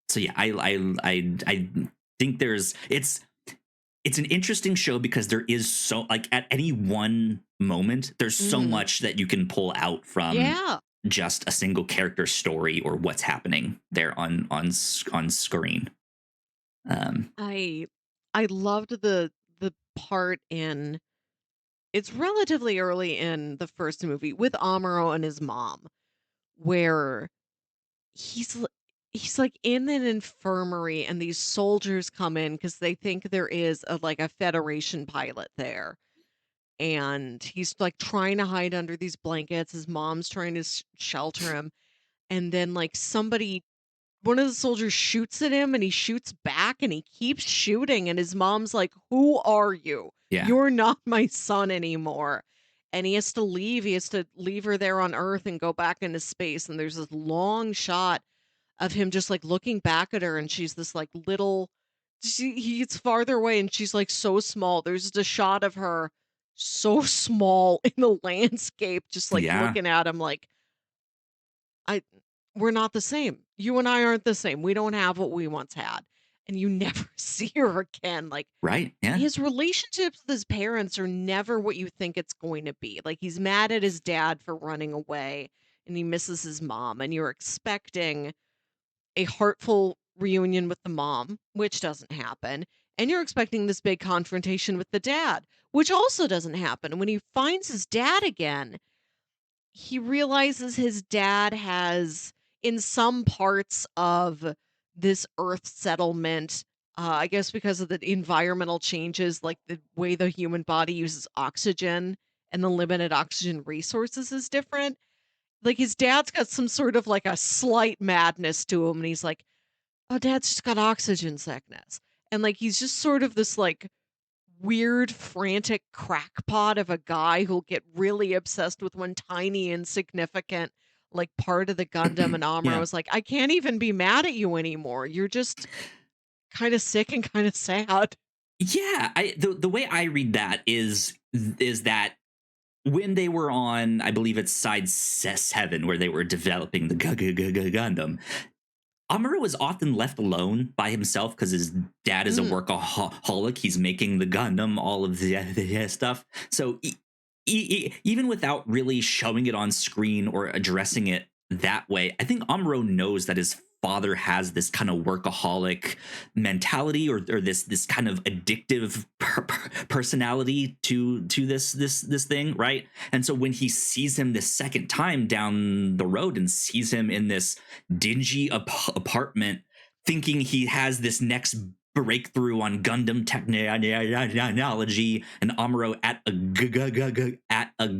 so yeah, I think it's an interesting show because there is so, like, at any one moment there's so Hmm. much that you can pull out from Yeah. just a single character story or what's happening there on screen. Um, I I loved the part in, it's relatively early in the first movie with Amuro and his mom, where he's l- he's like in an infirmary and these soldiers come in because they think there is a like a Federation pilot there. And he's like trying to hide under these blankets. His mom's trying to shelter him. And then like somebody, one of the soldiers shoots at him and he shoots back and he keeps shooting. And his mom's like, "Who are you? yeah, You're not my son anymore." And he has to leave. He has to leave her there on Earth and go back into space. And there's this long shot of him just like looking back at her. And she's this like little, he gets farther away and she's like so small. There's just a shot of her so small in the landscape, just like yeah, looking at him like, I we're not the same. You and I aren't the same. We don't have what we once had. And you never see her again. Like, right, yeah, his relationships with his parents are never what you think it's going to be. Like, he's mad at his dad for running away and he misses his mom, and you're expecting a heartful reunion with the mom, which doesn't happen. And you're expecting this big confrontation with the dad, which also doesn't happen. And when he finds his dad again, he realizes his dad has, in some parts of this Earth settlement, I guess because of the environmental changes, like the way the human body uses oxygen and the limited oxygen resources is different. Like, his dad's got some sort of like a slight madness to him, and he's like, "Oh, dad's just got oxygen sickness." And like he's just sort of this like weird, frantic crackpot of a guy who'll get really obsessed with one tiny, insignificant, like, part of the Gundam, and Amuro Yeah. was like, "I can't even be mad at you anymore. You're just kinda sick and kinda sad." Yeah, the way I read that is that when they were on, I believe it's side 7, where they were developing the Gundam, Amuro was often left alone by himself because his dad is a Mm, workaholic. He's making the Gundam, all of the stuff. So even without really showing it on screen or addressing it that way, I think Amuro knows that his father has this kind of workaholic mentality, or this kind of addictive personality to this thing, right? And so when he sees him this second time down the road and sees him in this dingy apartment, thinking he has this next breakthrough on Gundam technology, and Amuro at a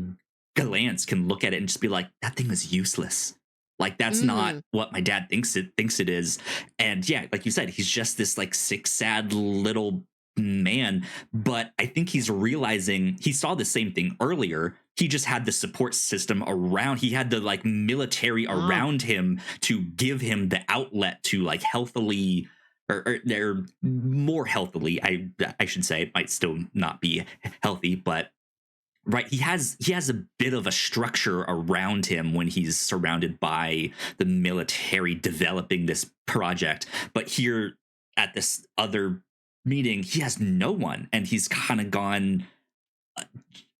glance can look at it and just be like, "That thing is useless. Like, that's not mhm, what my dad thinks it is." And yeah, like you said, he's just this like sick, sad little man. But I think he's realizing he saw the same thing earlier. He just had the support system around. He had the like military ah, around him to give him the outlet to like healthily, or they're more healthily. I should say, it might still not be healthy, but right, he has a bit of a structure around him when he's surrounded by the military developing this project. But here at this other meeting, he has no one, and he's kind of gone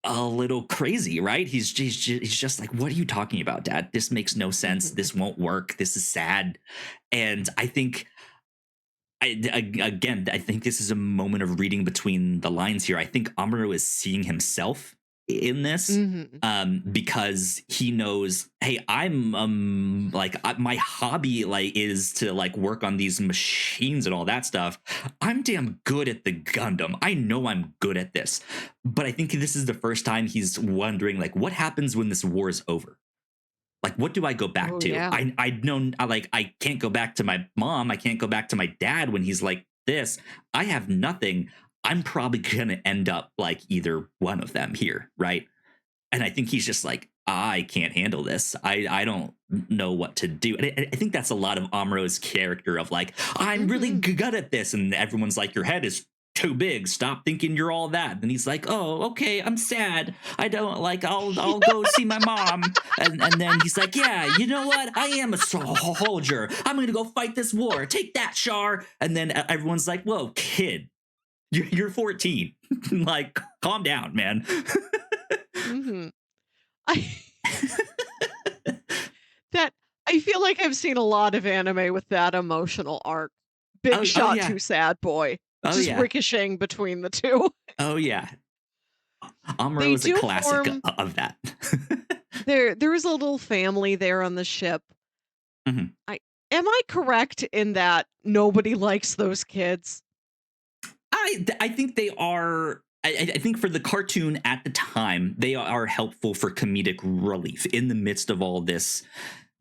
a little crazy, right? He's just like, "What are you talking about, Dad? This makes no sense. mhm, This won't work. This is sad." And I think, again, I think this is a moment of reading between the lines here. I think Amuro is seeing himself in this, mhm, because he knows, hey, I'm like, my hobby like is to like work on these machines and all that stuff. I'm damn good at the Gundam. I know I'm good at this, but I think this is the first time he's wondering, like, what happens when this war is over? Like, what do I go back oh, to? yeah, I know, I can't go back to my mom. I can't go back to my dad when he's like this. I have nothing. I'm probably gonna end up like either one of them here, right? And I think he's just like, I can't handle this. I don't know what to do. And I think that's a lot of Amuro's character of like, I'm really mhm. good at this, and everyone's like, your head is too big. Stop thinking you're all that. And he's like, oh, okay, I'm sad. I don't like. I'll go see my mom. And then he's like, yeah, you know what? I am a soldier. I'm gonna go fight this war. Take that, Shar. And then everyone's like, whoa, kid, you're 14. Like, calm down, man. Mhm. I that I feel like I've seen a lot of anime with that emotional arc. Big Oh shot yeah. to sad boy, Oh just yeah. ricocheting between the 2. Oh yeah. Amuro They is a do classic form of that. there is a little family there on the ship. Mhm. I am I correct in that nobody likes those kids? I think they are. I think for the cartoon at the time, they are helpful for comedic relief in the midst of all this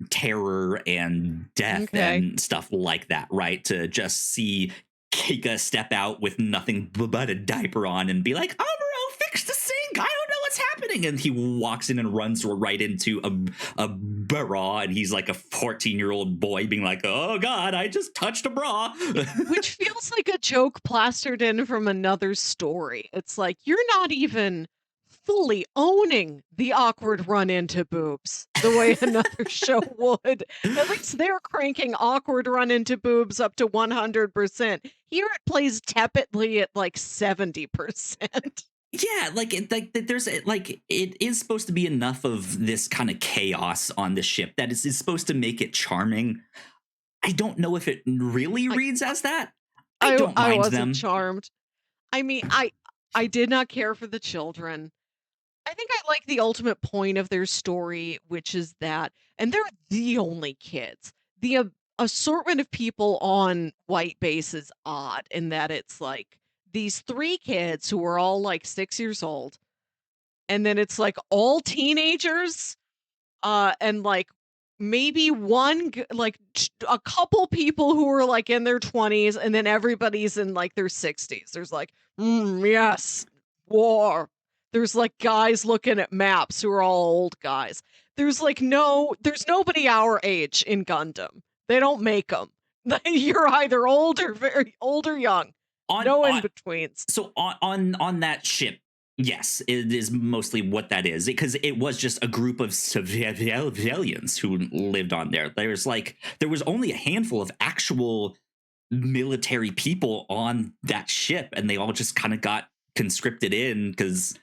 terror and death Okay. and stuff like that, right? To just see Keika step out with nothing but a diaper on and be like, Amuro, fix the sink. I don't know what's happening. And he walks in and runs right into a bra, and he's like a 14-year-old boy being like, oh God, I just touched a bra. Which feels like a joke plastered in from another story. It's like, you're not even fully owning the awkward run into boobs the way another show would. At least they're cranking awkward run into boobs up to 100%. Here it plays tepidly at like 70%. Yeah, like there's like, it is supposed to be enough of this kind of chaos on the ship that is supposed to make it charming. I don't know if it really I reads as that. I don't I mind wasn't them. charmed. I mean, I did not care for the children. I think I like the ultimate point of their story, which is that and they're the only kids. The assortment of people on White Base is odd in that it's like these 3 kids who are all like 6 years old, and then it's like all teenagers, and like maybe a couple people who are like in their 20s, and then everybody's in like their 60s. There's like Yes. War. There's, like, guys looking at maps who are all old guys. There's nobody our age in Gundam. They don't make them. You're either old or very old or young. On No on in-betweens. so on that ship, yes, it is mostly what that is, because it was just a group of civilians who lived on there. There was only a handful of actual military people on that ship, and they all just kind of got conscripted in because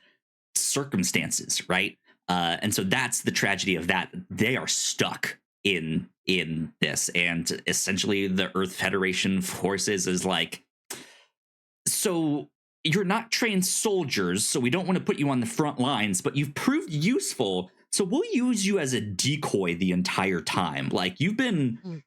circumstances, right? And so that's the tragedy of that. They are stuck in this, and essentially the Earth Federation forces is like, so you're not trained soldiers, so we don't want to put you on the front lines, but you've proved useful, so we'll use you as a decoy the entire time. Like, you've been Mm.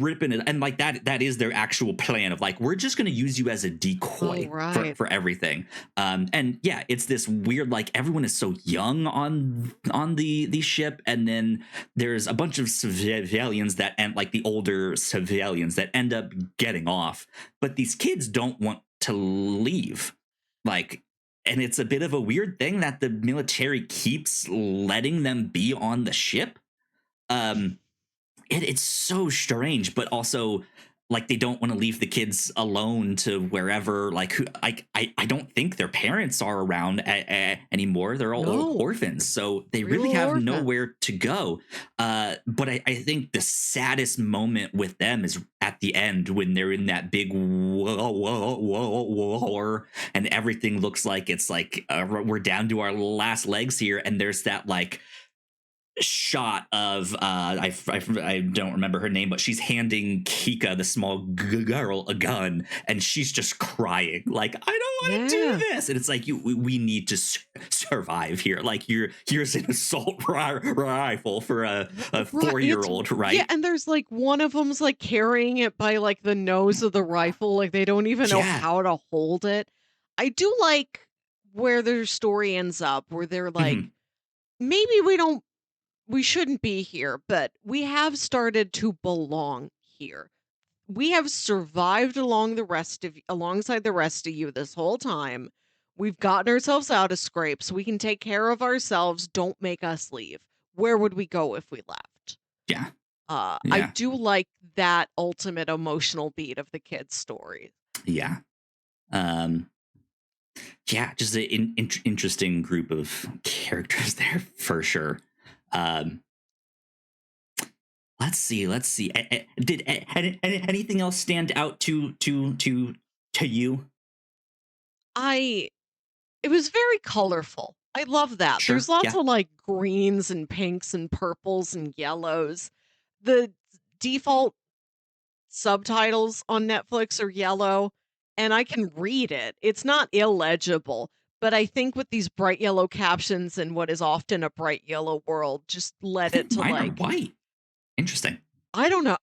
ripping it, and like that is their actual plan of like, we're just going to use you as a decoy Oh, right. for everything. And yeah, it's this weird, like, everyone is so young on the ship, and then there's a bunch of civilians that, and like the older civilians that end up getting off, but these kids don't want to leave, like, and it's a bit of a weird thing that the military keeps letting them be on the ship. It's so strange, but also like they don't want to leave the kids alone to wherever, like, who, I don't think their parents are around anymore. They're all No. orphans, so they really Real have orphans. nowhere to go. But I think the saddest moment with them is at the end, when they're in that big war, and everything looks like it's like, we're down to our last legs here, and there's that like shot of I don't remember her name, but she's handing Kika, the small girl, a gun, and she's just crying like, I don't want to do this, and it's like, we need to survive here. Like, here's an assault rifle for a 4-year-old, right? Yeah, and there's like one of them's like carrying it by like the nose of the rifle, like they don't even know how to hold it. I do like where their story ends up, where they're like, Mhm. maybe we shouldn't be here, but we have started to belong here. We have survived alongside the rest of you this whole time. We've gotten ourselves out of scrapes. We can take care of ourselves. Don't make us leave. Where would we go if we left? Yeah. I Yeah. do like that ultimate emotional beat of the kid's story. Yeah. um yeah, just an interesting group of characters there for sure. um Let's see. Did anything else stand out to you? I It was very colorful. I love that. Sure. There's lots Yeah. of like greens and pinks and purples and yellows. The default subtitles on Netflix are yellow, and I can read it. It's not illegible, but I think with these bright yellow captions and what is often a bright yellow world, just I led think it to mine are like, white. Interesting. I don't know.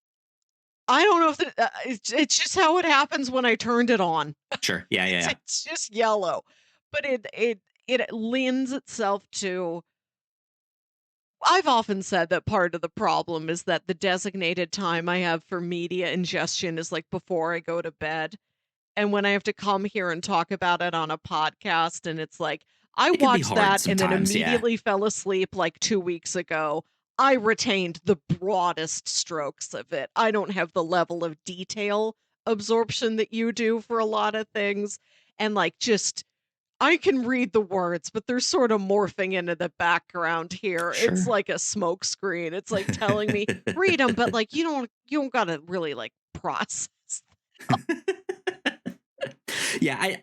I don't know if it's just how it happens when I turned it on. Sure. Yeah. Yeah. Yeah. It's just yellow, but it lends itself to. I've often said that part of the problem is that the designated time I have for media ingestion is like before I go to bed. And when I have to come here and talk about it on a podcast, and it's like, I It can be watched hard that and then sometimes. Yeah. immediately fell asleep like 2 weeks ago. I retained the broadest strokes of it. I don't have the level of detail absorption that you do for a lot of things. And like, just, I can read the words, but they're sort of morphing into the background here. It's Sure. like a smoke screen. It's like telling me, read them, but like, you don't gotta really like process. Yeah,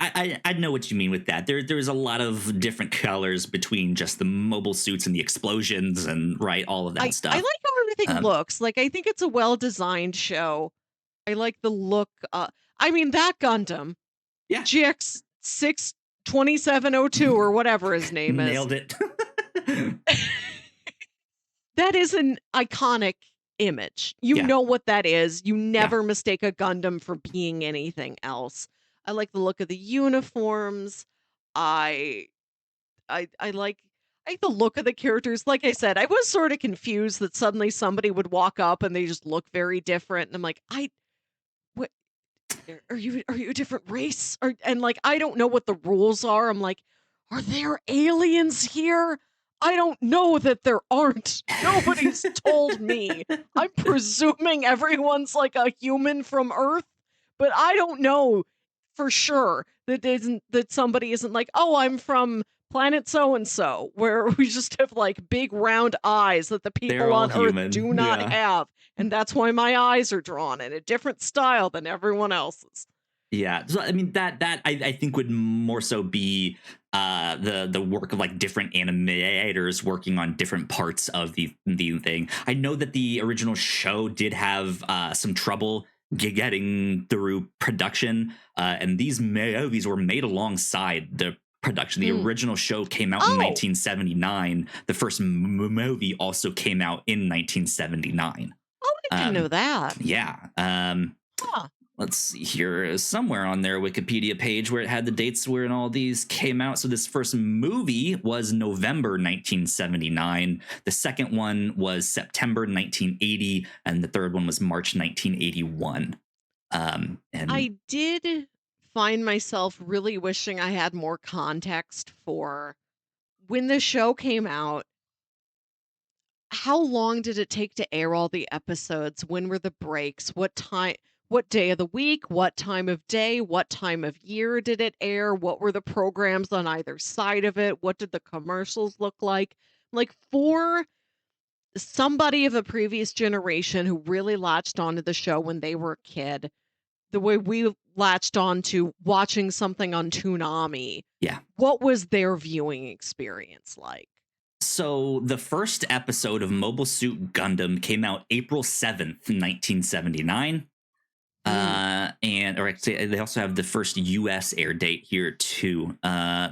I know what you mean with that. There's a lot of different colors between just the mobile suits and the explosions, and right, all of that I like stuff. how everything Um, looks. Like, I think it's a well-designed show. I like the look, I mean, that Gundam, yeah, GX62702 or whatever his name is, nailed it. that is an iconic image. You Yeah, know what that is. You yeah, never mistake a Gundam for being anything else. I like the look of the uniforms. I I like the look of the characters. Like I said, I was sort of confused that suddenly somebody would walk up and they just look very different, and I'm like, are you a different race? And like, I don't know what the rules are. I'm like, are there aliens here? I don't know that there aren't. Nobody's told me. I'm presuming everyone's like a human from Earth, but I don't know for sure that somebody isn't like, oh, I'm from planet so and so, where we just have like big round eyes that the They're people all on Earth human. do not Yeah. have. And that's why my eyes are drawn in a different style than everyone else's. Yeah. So I mean that I think would more so be the work of like different animators working on different parts of the thing. I know that the original show did have some trouble getting through production, and these movies were made alongside the production. The Mm. original show came out in Oh, 1979. The first movie also came out in 1979. oh, I didn't know that. Yeah. Huh. Let's see here, somewhere on their Wikipedia page where it had the dates where all these came out. So this first movie was November 1979. The second one was September 1980, and the third one was March 1981. And I did find myself really wishing I had more context for when the show came out. How long did it take to air all the episodes? When were the breaks? What day of the week? What time of day? What time of year did it air? What were the programs on either side of it? What did the commercials look like? Like, for somebody of a previous generation who really latched onto the show when they were a kid, the way we latched on to watching something on Toonami, yeah. what was their viewing experience like? So the first episode of Mobile Suit Gundam came out April 7th, 1979. And or actually, they also have the first US air date here too.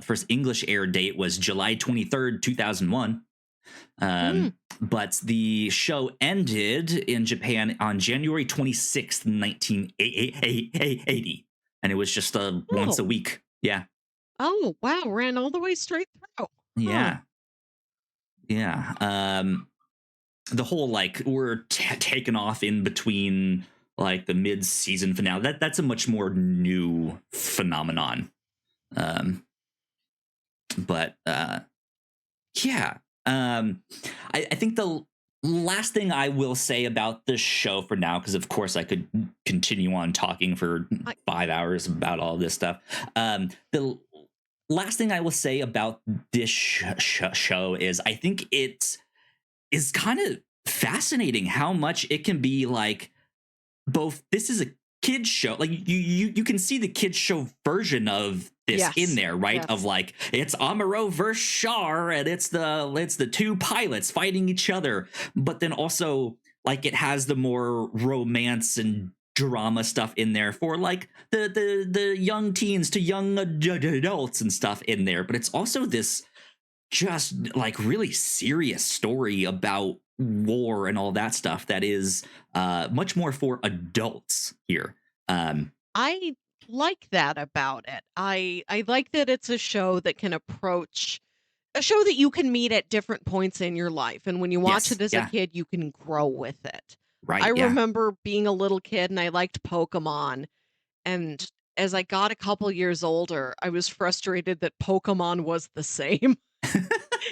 First English air date was July 23rd, 2001. But the show ended in Japan on January 26th, 1980. And it was just once a week. Yeah. Oh, wow, ran all the way straight through. Yeah. Yeah. The whole like we're taken off in between like the mid-season finale. That's a much more new phenomenon. But yeah. I think the last thing I will say about this show for now, because of course I could continue on talking for 5 hours about all this stuff. The last thing I will say about this show is I think it is kind of fascinating how much it can be like both. This is a kids show, like you can see the kids show version of this in there, right? Of like it's Amuro versus Char, and it's the two pilots fighting each other, but then also like it has the more romance and drama stuff in there for like the young teens to young adults and stuff in there, but it's also this just like really serious story about war and all that stuff that is much more for adults here. I like that about it. I like that it's a show that can approach a show that you can meet at different points in your life, and when you watch it as a kid, you can grow with it. Right. I remember being a little kid and I liked Pokemon, and as I got a couple years older, I was frustrated that Pokemon was the same.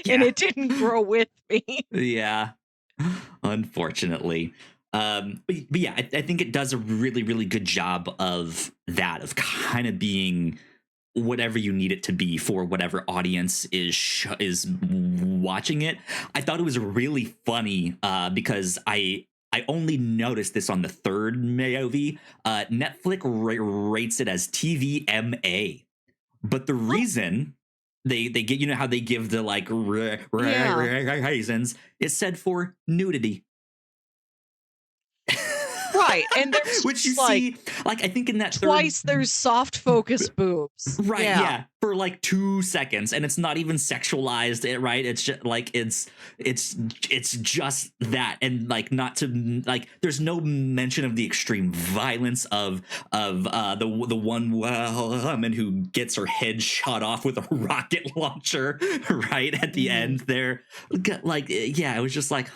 And it didn't grow with me. Yeah, unfortunately. But yeah, I think it does a really, really good job of that, of kind of being whatever you need it to be for whatever audience is watching it. I thought it was really funny because I only noticed this on the third movie. Netflix rates it as TVMA, but the reason they get, you know how they give the like reasons, it said for nudity. Right, and there's which you like, see, like I think in that twice there's soft focus boobs. Right, yeah, for like 2 seconds, and it's not even sexualized, right? It's just like it's just that, and like not to like there's no mention of the extreme violence of the one woman who gets her head shot off with a rocket launcher right at the end there. Like, yeah, it was just like,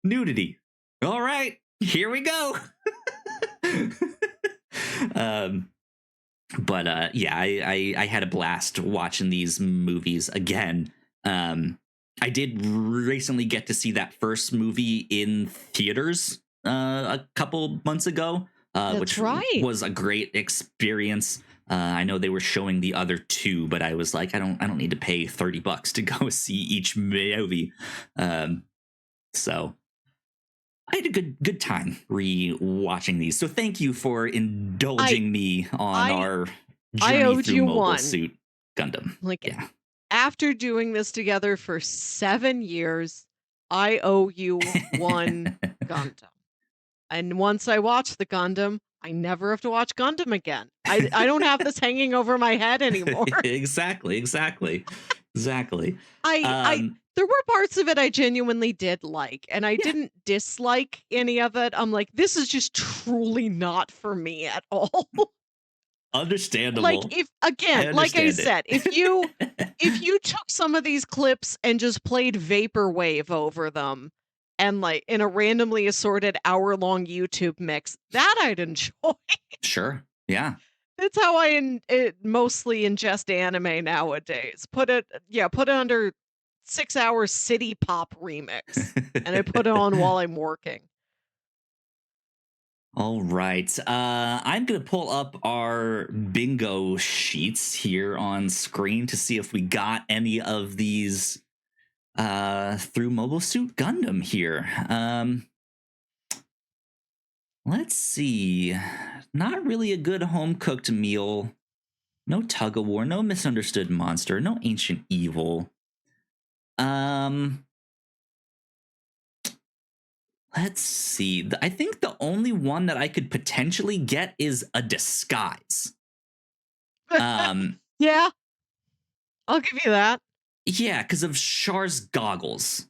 nudity. All right, here we go. But yeah, I had a blast watching these movies again. I did recently get to see that first movie in theaters a couple months ago, That's which right. was a great experience. I know they were showing the other two, but I was like, I don't need to pay $30 to go see each movie. So I had a good time re-watching these. So thank you for I indulging me on I our I journey owed through you Mobile one. Suit Gundam. Like, Yeah. after doing this together for 7 years, I owe you one Gundam. And once I watch the Gundam, I never have to watch Gundam again. I don't have this hanging over my head anymore. exactly. I there were parts of it I genuinely did like, and I Yeah, didn't dislike any of it. I'm like, this is just truly not for me at all. Like, understandable. if I again, like I understand it. said, if you took some of these clips and just played vaporwave over them and like in a randomly assorted hour-long YouTube mix, that I'd enjoy. Sure. Yeah. That's how mostly ingest anime nowadays. Put it under 6 hour city pop remix, and I put it on while I'm working. All right. I'm going to pull up our bingo sheets here on screen to see if we got any of these through Mobile Suit Gundam here. Let's see. Not really a good home cooked meal. No tug of war. No misunderstood monster. No ancient evil. Um, let's see. I think the only one that I could potentially get is a disguise. Yeah, I'll give you that. Yeah, because of Char's goggles.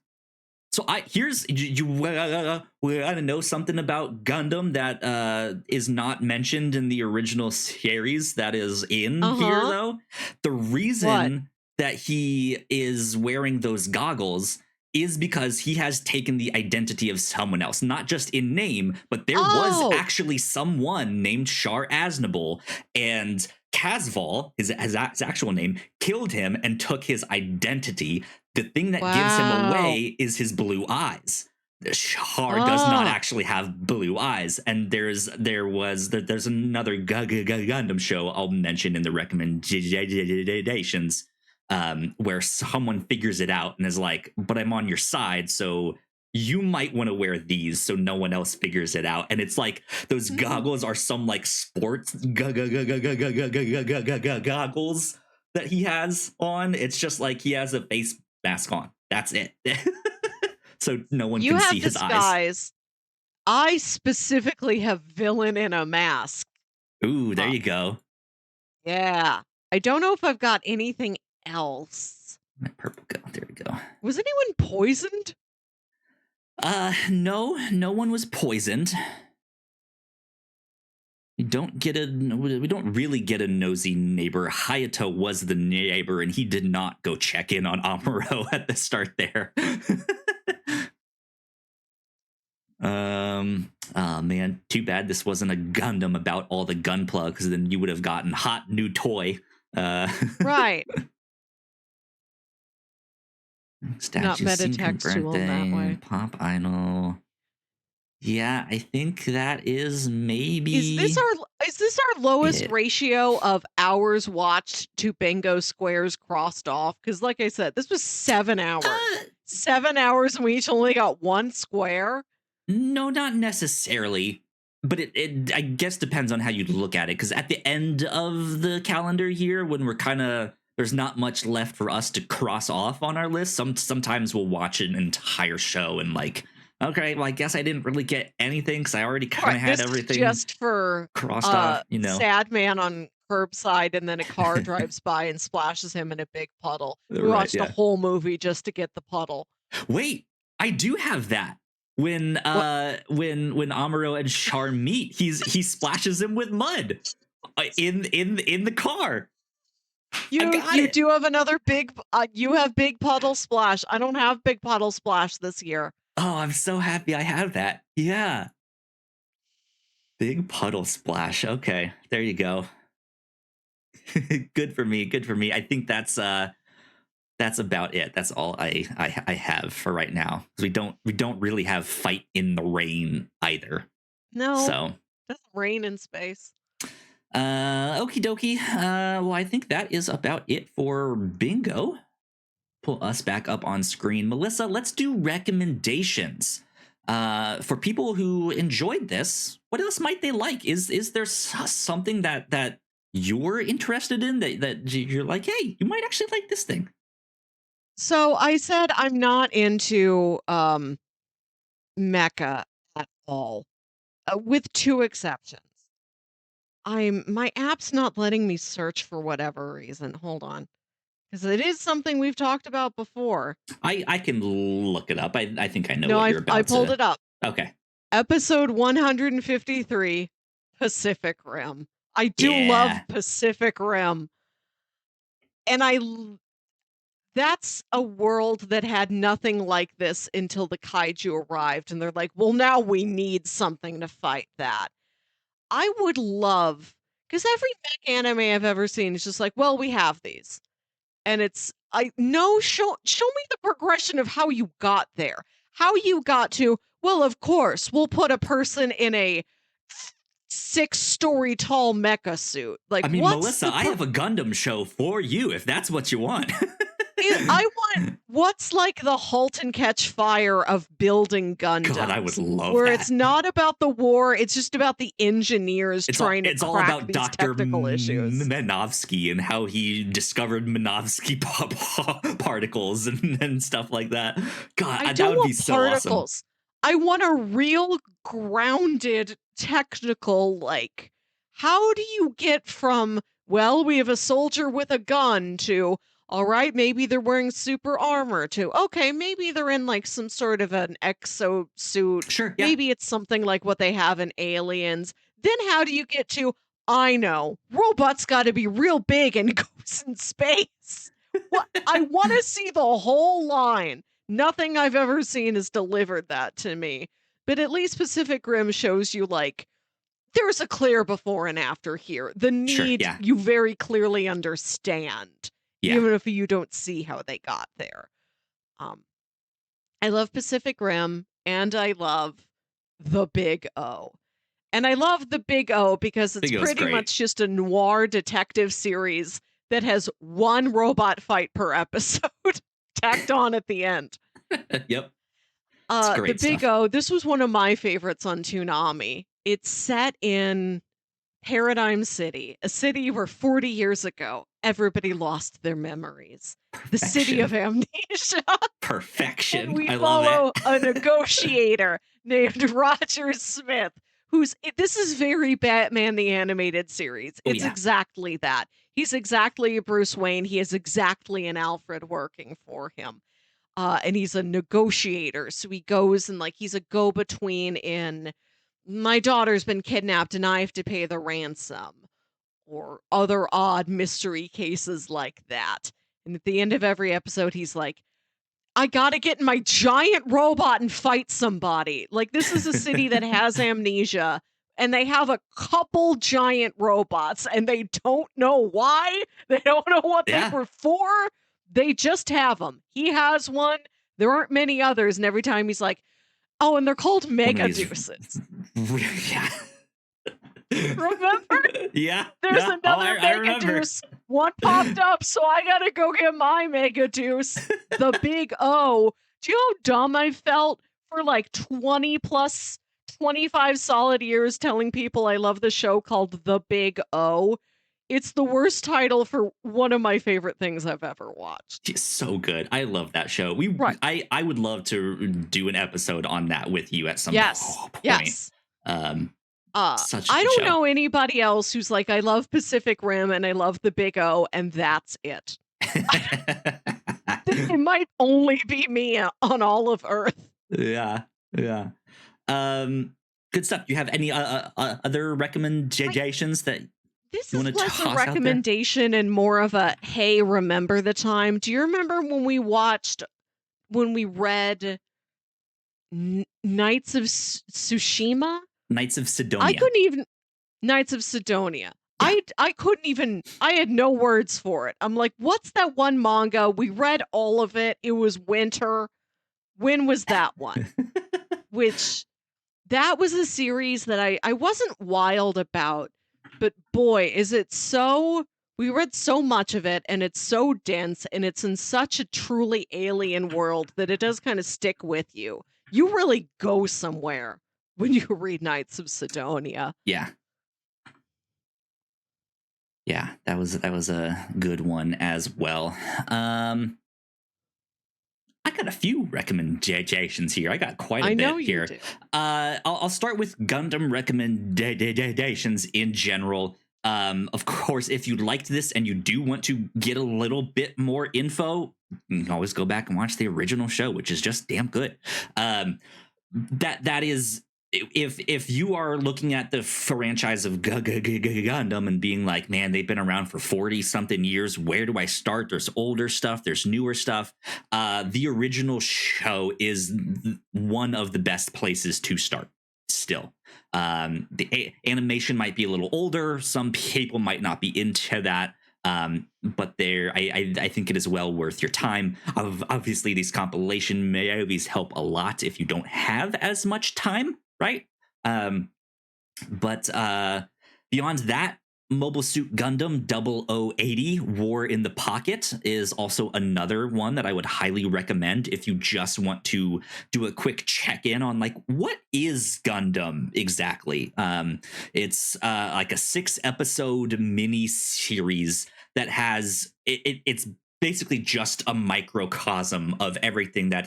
So you want to know something about Gundam that is not mentioned in the original series that is in here Uh-huh. though. The What? reason that he is wearing those goggles is because he has taken the identity of someone else, not just in name, but there was Oh, actually someone named Char Aznable, and Casval, his actual name, killed him and took his identity. The thing that gives him wow. away is his blue eyes. Char does not Ah. actually have blue eyes, and there's another Gundam show I'll mention in the recommendations, where someone figures it out and is like, "But I'm on your side, so you might want to wear these so no one else figures it out." And it's like those goggles are some like sports goggles that he has on. It's just like he has a face mask on. That's it. So no one You can have see his eyes. disguise. I specifically have villain in a mask. Ooh, there Uh, you go. yeah. I don't know if I've got anything else. My purple go. There we go. Was anyone poisoned? No, no one was poisoned. We don't really get a nosy neighbor. Hayato was the neighbor, and he did not go check in on Amuro at the start there. Oh man, too bad this wasn't a Gundam about all the gunpla, because then you would have gotten hot new toy. Right. Not Statue scene metatextual in that confirmed. way. Pop idol. Yeah, I think that is maybe Is this our lowest it. ratio of hours watched to bingo squares crossed off? Because like I said, this was 7 hours. Uh, 7 hours and we each only got 1 square? no, not necessarily. But it I guess depends on how you look at it. Because at the end of the calendar here, when we're kind of there's not much left for us to cross off on our list. Sometimes we'll watch an entire show and like, okay, well, I guess I didn't really get anything because I already kind Right, of had this is everything just for, crossed off. sad man on curbside and then a car drives by and splashes him in a big puddle. We Right? watched a Yeah. whole movie just to get the puddle. Wait, I do have that. When What? when Amuro and Char meet, he splashes him with mud in the car. I got You it. do have another you have big puddle splash. I don't have big puddle splash this year. Oh, I'm so happy I have that. Yeah. Big puddle splash. Okay, there you go. Good for me. Good for me. I think that's about it. That's all I have for right now. We don't really have fight in the rain either. No, So doesn't rain in space. okie dokie. Well, I think that is about it for bingo. Pull us back up on screen. Melissa, let's do recommendations. For people who enjoyed this, what else might they like? Is there something that you're interested in that you're like, hey, you might actually like this thing? So I said I'm not into mecha at all, with two exceptions. My app's not letting me search for whatever reason. Hold on, because it is something we've talked about before. I can look it up. I think I know No, what you're I about pulled to. it up. Okay. Episode 153, Pacific Rim. I do love Yeah. Pacific Rim, and that's a world that had nothing like this until the kaiju arrived, and they're like, well, now we need something to fight that. I would love, because every mech anime I've ever seen is just like, well, we have these. And it's, I no, show me the progression of how you got there. How you got to, well, of course, we'll put a person in a 6-story tall mecha suit. Like, I mean, what's Melissa, I have a Gundam show for you if that's what you want. I want what's like the halt and catch fire of building Gundams. God, I would love where that. it's not about the war, it's just about the engineers trying to all crack about these Dr. technical issues. Minovsky and how he discovered Minovsky particles and stuff like that. God, that would be so particles. awesome. I want a real grounded technical, like, how do you get from, well, we have a soldier with a gun to, all right, maybe they're wearing super armor to, okay, maybe they're in like some sort of an exosuit. Sure, yeah. Maybe it's something like what they have in Aliens. Then how do you get to, I know, robots got to be real big and goes in space. What I want to see the whole line. Nothing I've ever seen has delivered that to me. But at least Pacific Rim shows you, like, there's a clear before and after here. The need Sure, yeah. you very clearly understand, Yeah. even if you don't see how they got there. I love Pacific Rim, and I love The Big O. And I love The Big O because it's pretty much just a noir detective series that has one robot fight per episode tacked on at the end. Yep. The Big O, this was one of my favorites on Toonami. It's set in Paradigm City, a city where 40 years ago, everybody lost their memories. The city of amnesia. Perfection. And we I follow love it. a negotiator named Roger Smith, this is very Batman the Animated Series. It's exactly that. He's exactly a Bruce Wayne. He is exactly an Alfred working for him. And he's a negotiator. So he goes and, like, he's a go-between in, my daughter's been kidnapped and I have to pay the ransom, or other odd mystery cases like that. And at the end of every episode, he's like, I gotta get in my giant robot and fight somebody. Like, this is a city that has amnesia, and they have a couple giant robots, and they don't know why. They don't know what they were for. They just have them. He has one. There aren't many others, and every time he's like, oh, and they're called megadeuces. Yeah. Remember? Yeah. There's another megadeuce. One popped up, so I gotta go get my megadeuce. The Big O. Do you know how dumb I felt for like 25 solid years telling people I love the show called The Big O? It's the worst title for one of my favorite things I've ever watched. It's so good. I love that show. I would love to do an episode on that with you at some point. Yes. Such a I don't show. know anybody else who's like, I love Pacific Rim and I love The Big O, and that's it. It might only be me on all of Earth. Yeah. Good stuff. Do you have any other recommendations that this is less a recommendation and more of a, hey, remember the time? Do you remember when we read Knights of Tsushima? Knights of I Sidonia. couldn't even Knights of Sidonia. Yeah. I couldn't even I had no words for it. I'm like, what's that one manga? We read all of it. It was winter. When was that one? Which that was a series that I wasn't wild about, but boy, is it so we read so much of it and it's so dense and it's in such a truly alien world that it does kind of stick with you. You really go somewhere when you read Knights of Sidonia. Yeah. Yeah, that was a good one as well. I got a few recommendations here. I got quite a I know bit you here. do. I'll start with Gundam recommendations in general. Of course, if you liked this and you do want to get a little bit more info, you can always go back and watch the original show, which is just damn good. That is, if you are looking at the franchise of Gundam and being like, man, they've been around for 40 something years, where do I start? There's older stuff, there's newer stuff. The original show is one of the best places to start still. The animation might be a little older, some people might not be into that, but I think it is well worth your time. Obviously, these compilation movies help a lot if you don't have as much time, right? But beyond that, Mobile Suit Gundam 0080 War in the Pocket is also another one that I would highly recommend if you just want to do a quick check-in on like, what is Gundam exactly? It's like a 6-episode mini series that has it's basically just a microcosm of everything that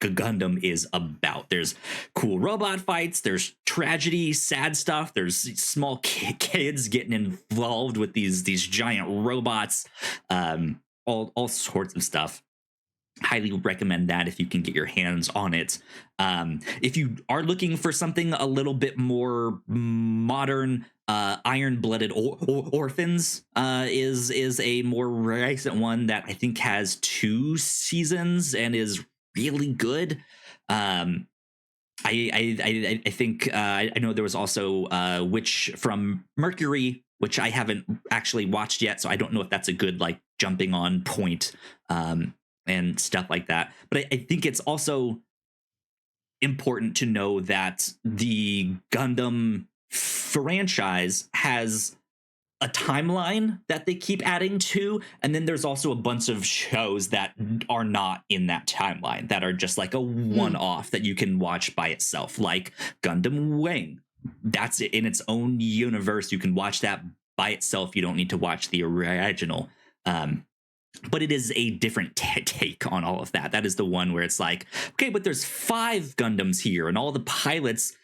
Gundam is about. There's cool robot fights, there's tragedy, sad stuff, there's small kids getting involved with these giant robots, all sorts of stuff. Highly recommend that if you can get your hands on it. If you are looking for something a little bit more modern, Iron-Blooded Orphans is a more recent one that I think has 2 seasons and is really good. I think I know there was also Witch from Mercury, which I haven't actually watched yet, so I don't know if that's a good like jumping on point and stuff like that. But I think it's also important to know that the Gundam franchise has a timeline that they keep adding to, and then there's also a bunch of shows that are not in that timeline that are just like a one-off that you can watch by itself, like Gundam Wing. That's it in its own universe. You can watch that by itself. You don't need to watch the original. But it is a different take on all of that. That is the one where it's like, okay, but there's 5 Gundams here, and all the pilots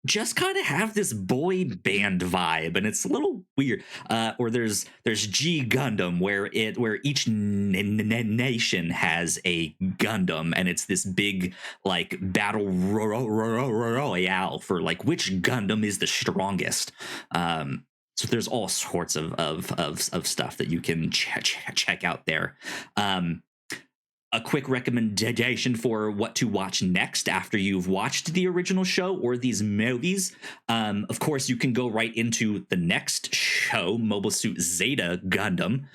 just kind of have this boy band vibe, and it's a little weird. Or there's G Gundam, where each nation has a Gundam, and it's this big like battle royale for like which Gundam is the strongest. So there's all sorts of stuff that you can check out there. A quick recommendation for what to watch next after you've watched the original show or these movies. Of course, you can go right into the next show, Mobile Suit Zeta Gundam.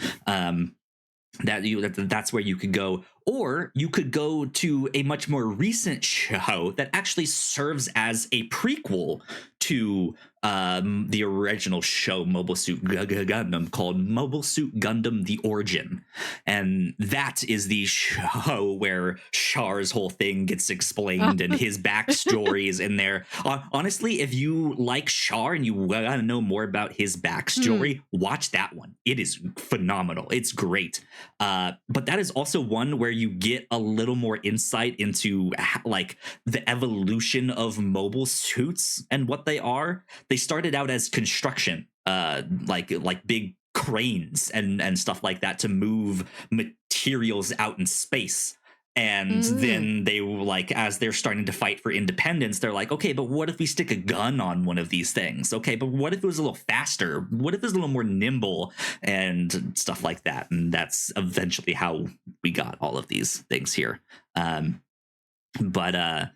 That's where you could go, or you could go to a much more recent show that actually serves as a prequel to the original show, Mobile Suit Gundam, called Mobile Suit Gundam: The Origin, and that is the show where Char's whole thing gets explained and his backstory is in there. Honestly, if you like Char and you want to know more about his backstory, watch that one. It is phenomenal. It's great. But that is also one where you get a little more insight into like the evolution of mobile suits and what they are. They started out as construction, like big cranes and stuff like that to move materials out in space. And then they were like, as they're starting to fight for independence, they're like, okay, but what if we stick a gun on one of these things? Okay, but what if it was a little faster? What if it was a little more nimble and stuff like that? And that's eventually how we got all of these things here. But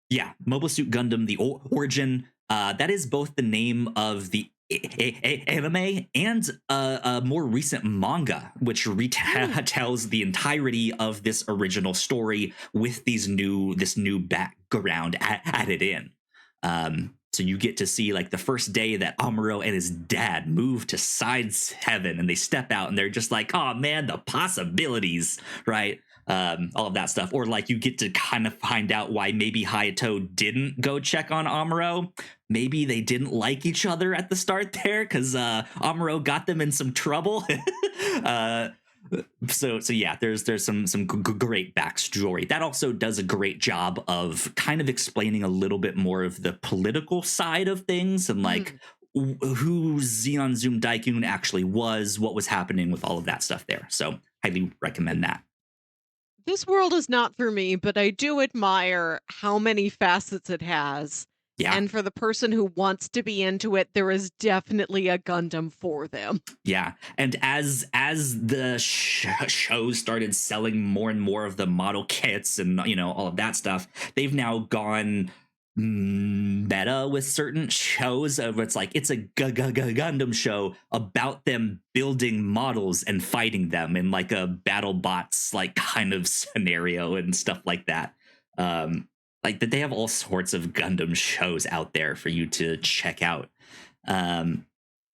Yeah, Mobile Suit Gundam: The Origin. That is both the name of the anime and a more recent manga, which Mm. retells the entirety of this original story with this new background added in. So you get to see like the first day that Amuro and his dad move to Sides Heaven, and they step out, and they're just like, "Oh man, the possibilities!" Right? All of that stuff. Or like you get to kind of find out why maybe Hayato didn't go check on Amuro. Maybe they didn't like each other at the start there because Amuro got them in some trouble. uh, so yeah, there's some great backstory. That also does a great job of kind of explaining a little bit more of the political side of things and like Mm. who Xeon Zoom Daikun actually was, what was happening with all of that stuff there. So highly recommend that. This world is not for me, but I do admire how many facets it has. Yeah. And for the person who wants to be into it, there is definitely a Gundam for them. Yeah, and as the show started selling more and more of the model kits and all of that stuff, they've now gone meta with certain shows of it's like it's a Gundam show about them building models and fighting them in like a battle bots like kind of scenario and stuff like that. Like that they have all sorts of Gundam shows out there for you to check out. Um,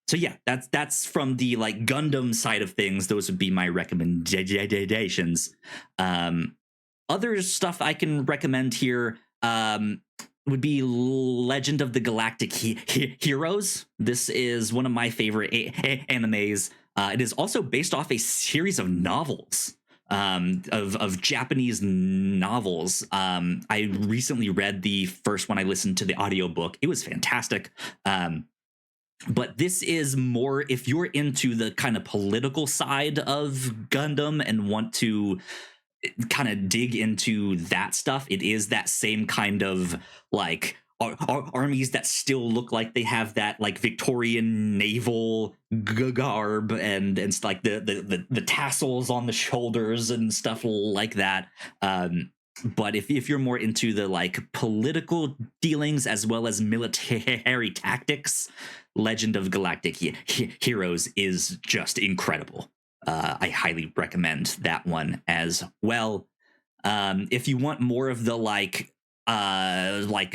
so yeah, that's from the like Gundam side of things. Those would be my recommendations. Other stuff I can recommend here would be Legend of the Galactic Heroes. This is one of my favorite animes. It is also based off a series of novels. Of Japanese novels. I recently read the first one. I listened to the audiobook. It was fantastic. But this is more if you're into the kind of political side of Gundam and want to kind of dig into that stuff. It is that same kind of like armies that still look like they have that like Victorian naval garb and like the tassels on the shoulders and stuff like that. But if you're more into the like political dealings as well as military tactics, Legend of Galactic Heroes is just incredible. I highly recommend that one as well. If you want more of the like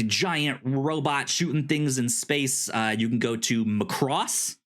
giant robot shooting things in space, you can go to Macross,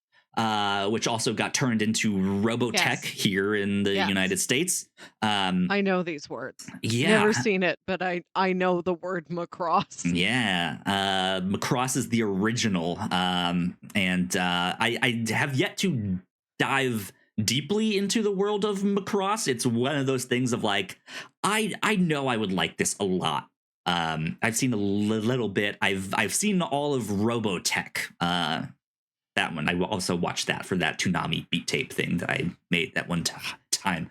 which also got turned into Robotech Yes. here in the Yes. United States. I know these words. Yeah, Never seen it, but I know the word Macross. yeah. Macross is the original, and I have yet to dive deeply into the world of Macross. It's one of those things of like, I know I would like this a lot. I've seen a little bit. I've seen all of Robotech. That one I also watched that for that Toonami beat tape thing that I made that one time.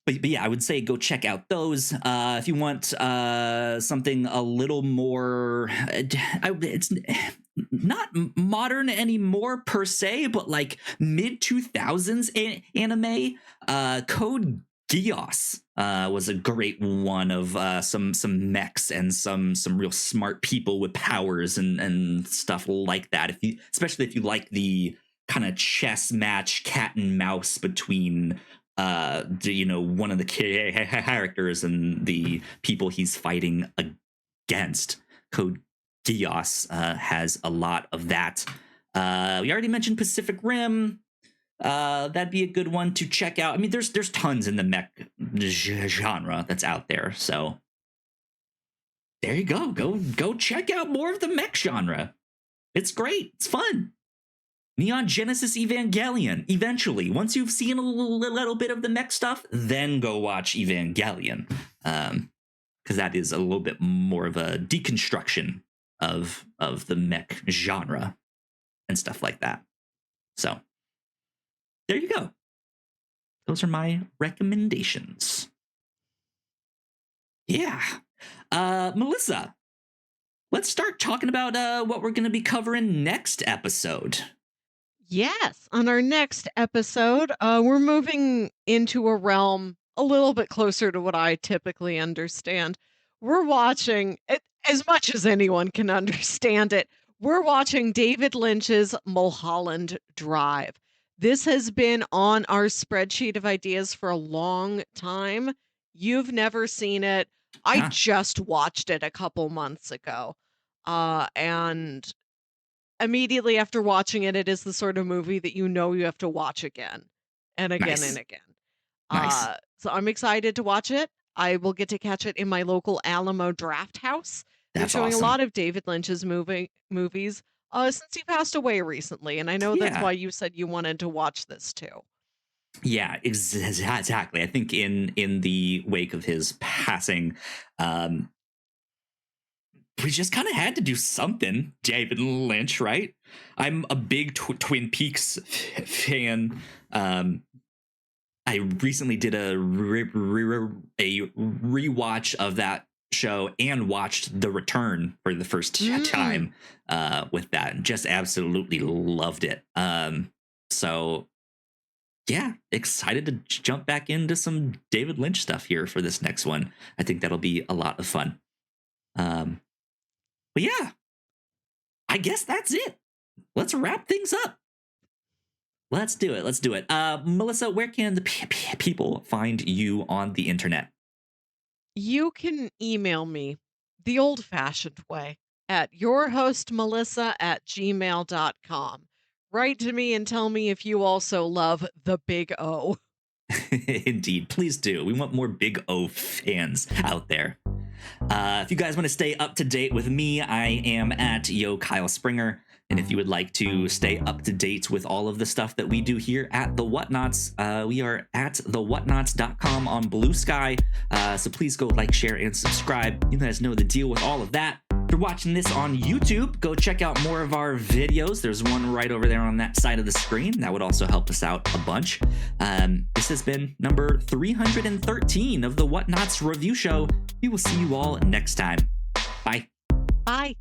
But yeah, I would say go check out those. If you want something a little more, it's not modern anymore per se, but like mid 2000s anime. Code Geass was a great one of some mechs and some real smart people with powers and stuff like that. Especially if you like the kind of chess match cat and mouse between one of the characters and the people he's fighting against. Code Geass has a lot of that. We already mentioned Pacific Rim. That'd be a good one to check out. I mean, there's tons in the mech genre that's out there. So there you go. Go check out more of the mech genre. It's great. It's fun. Neon Genesis Evangelion. Eventually, once you've seen a little bit of the mech stuff, then go watch Evangelion, because that is a little bit more of a deconstruction of the mech genre and stuff like that. So there you go. Those are my recommendations. Yeah, Melissa, let's start talking about what we're going to be covering next episode. Yes, on our next episode, we're moving into a realm a little bit closer to what I typically understand. we're watching it as much as anyone can understand it. We're watching David Lynch's Mulholland Drive. This has been on our spreadsheet of ideas for a long time. You've never seen it. I Huh? just watched it a couple months ago. And immediately after watching it, it is the sort of movie that you know you have to watch again and again and Nice. again. Nice. So I'm excited to watch it. I will get to catch it in my local Alamo Draft House. They're That's showing a awesome. lot of David Lynch's movies since he passed away recently, and I know that's Yeah. why you said you wanted to watch this too. Yeah, exactly. I think in the wake of his passing, um, we just kind of had to do something. David Lynch, right? I'm a big Twin Peaks fan. I recently did a rewatch of that show and watched The Return for the first Mm. time with that, and just absolutely loved it. So yeah, excited to jump back into some David Lynch stuff here for this next one. I think that'll be a lot of fun. Um, but yeah, I guess that's it. Let's wrap things up. Let's do it. Let's do it. Melissa, where can the people find you on the internet? You can email me the old fashioned way at yourhostmelissa@gmail.com. Write to me and tell me if you also love the big O. Indeed, please do. We want more Big O fans out there. If you guys want to stay up to date with me, I am at Yo Kyle Springer. And if you would like to stay up to date with all of the stuff that we do here at the Whatnauts, we are at thewhatnauts.com on Blue Sky. So please go like, share, and subscribe. You guys know the deal with all of that. If you're watching this on YouTube, go check out more of our videos. There's one right over there on that side of the screen. That would also help us out a bunch. This has been number 313 of the Whatnauts review show. We will see you all next time. Bye. Bye.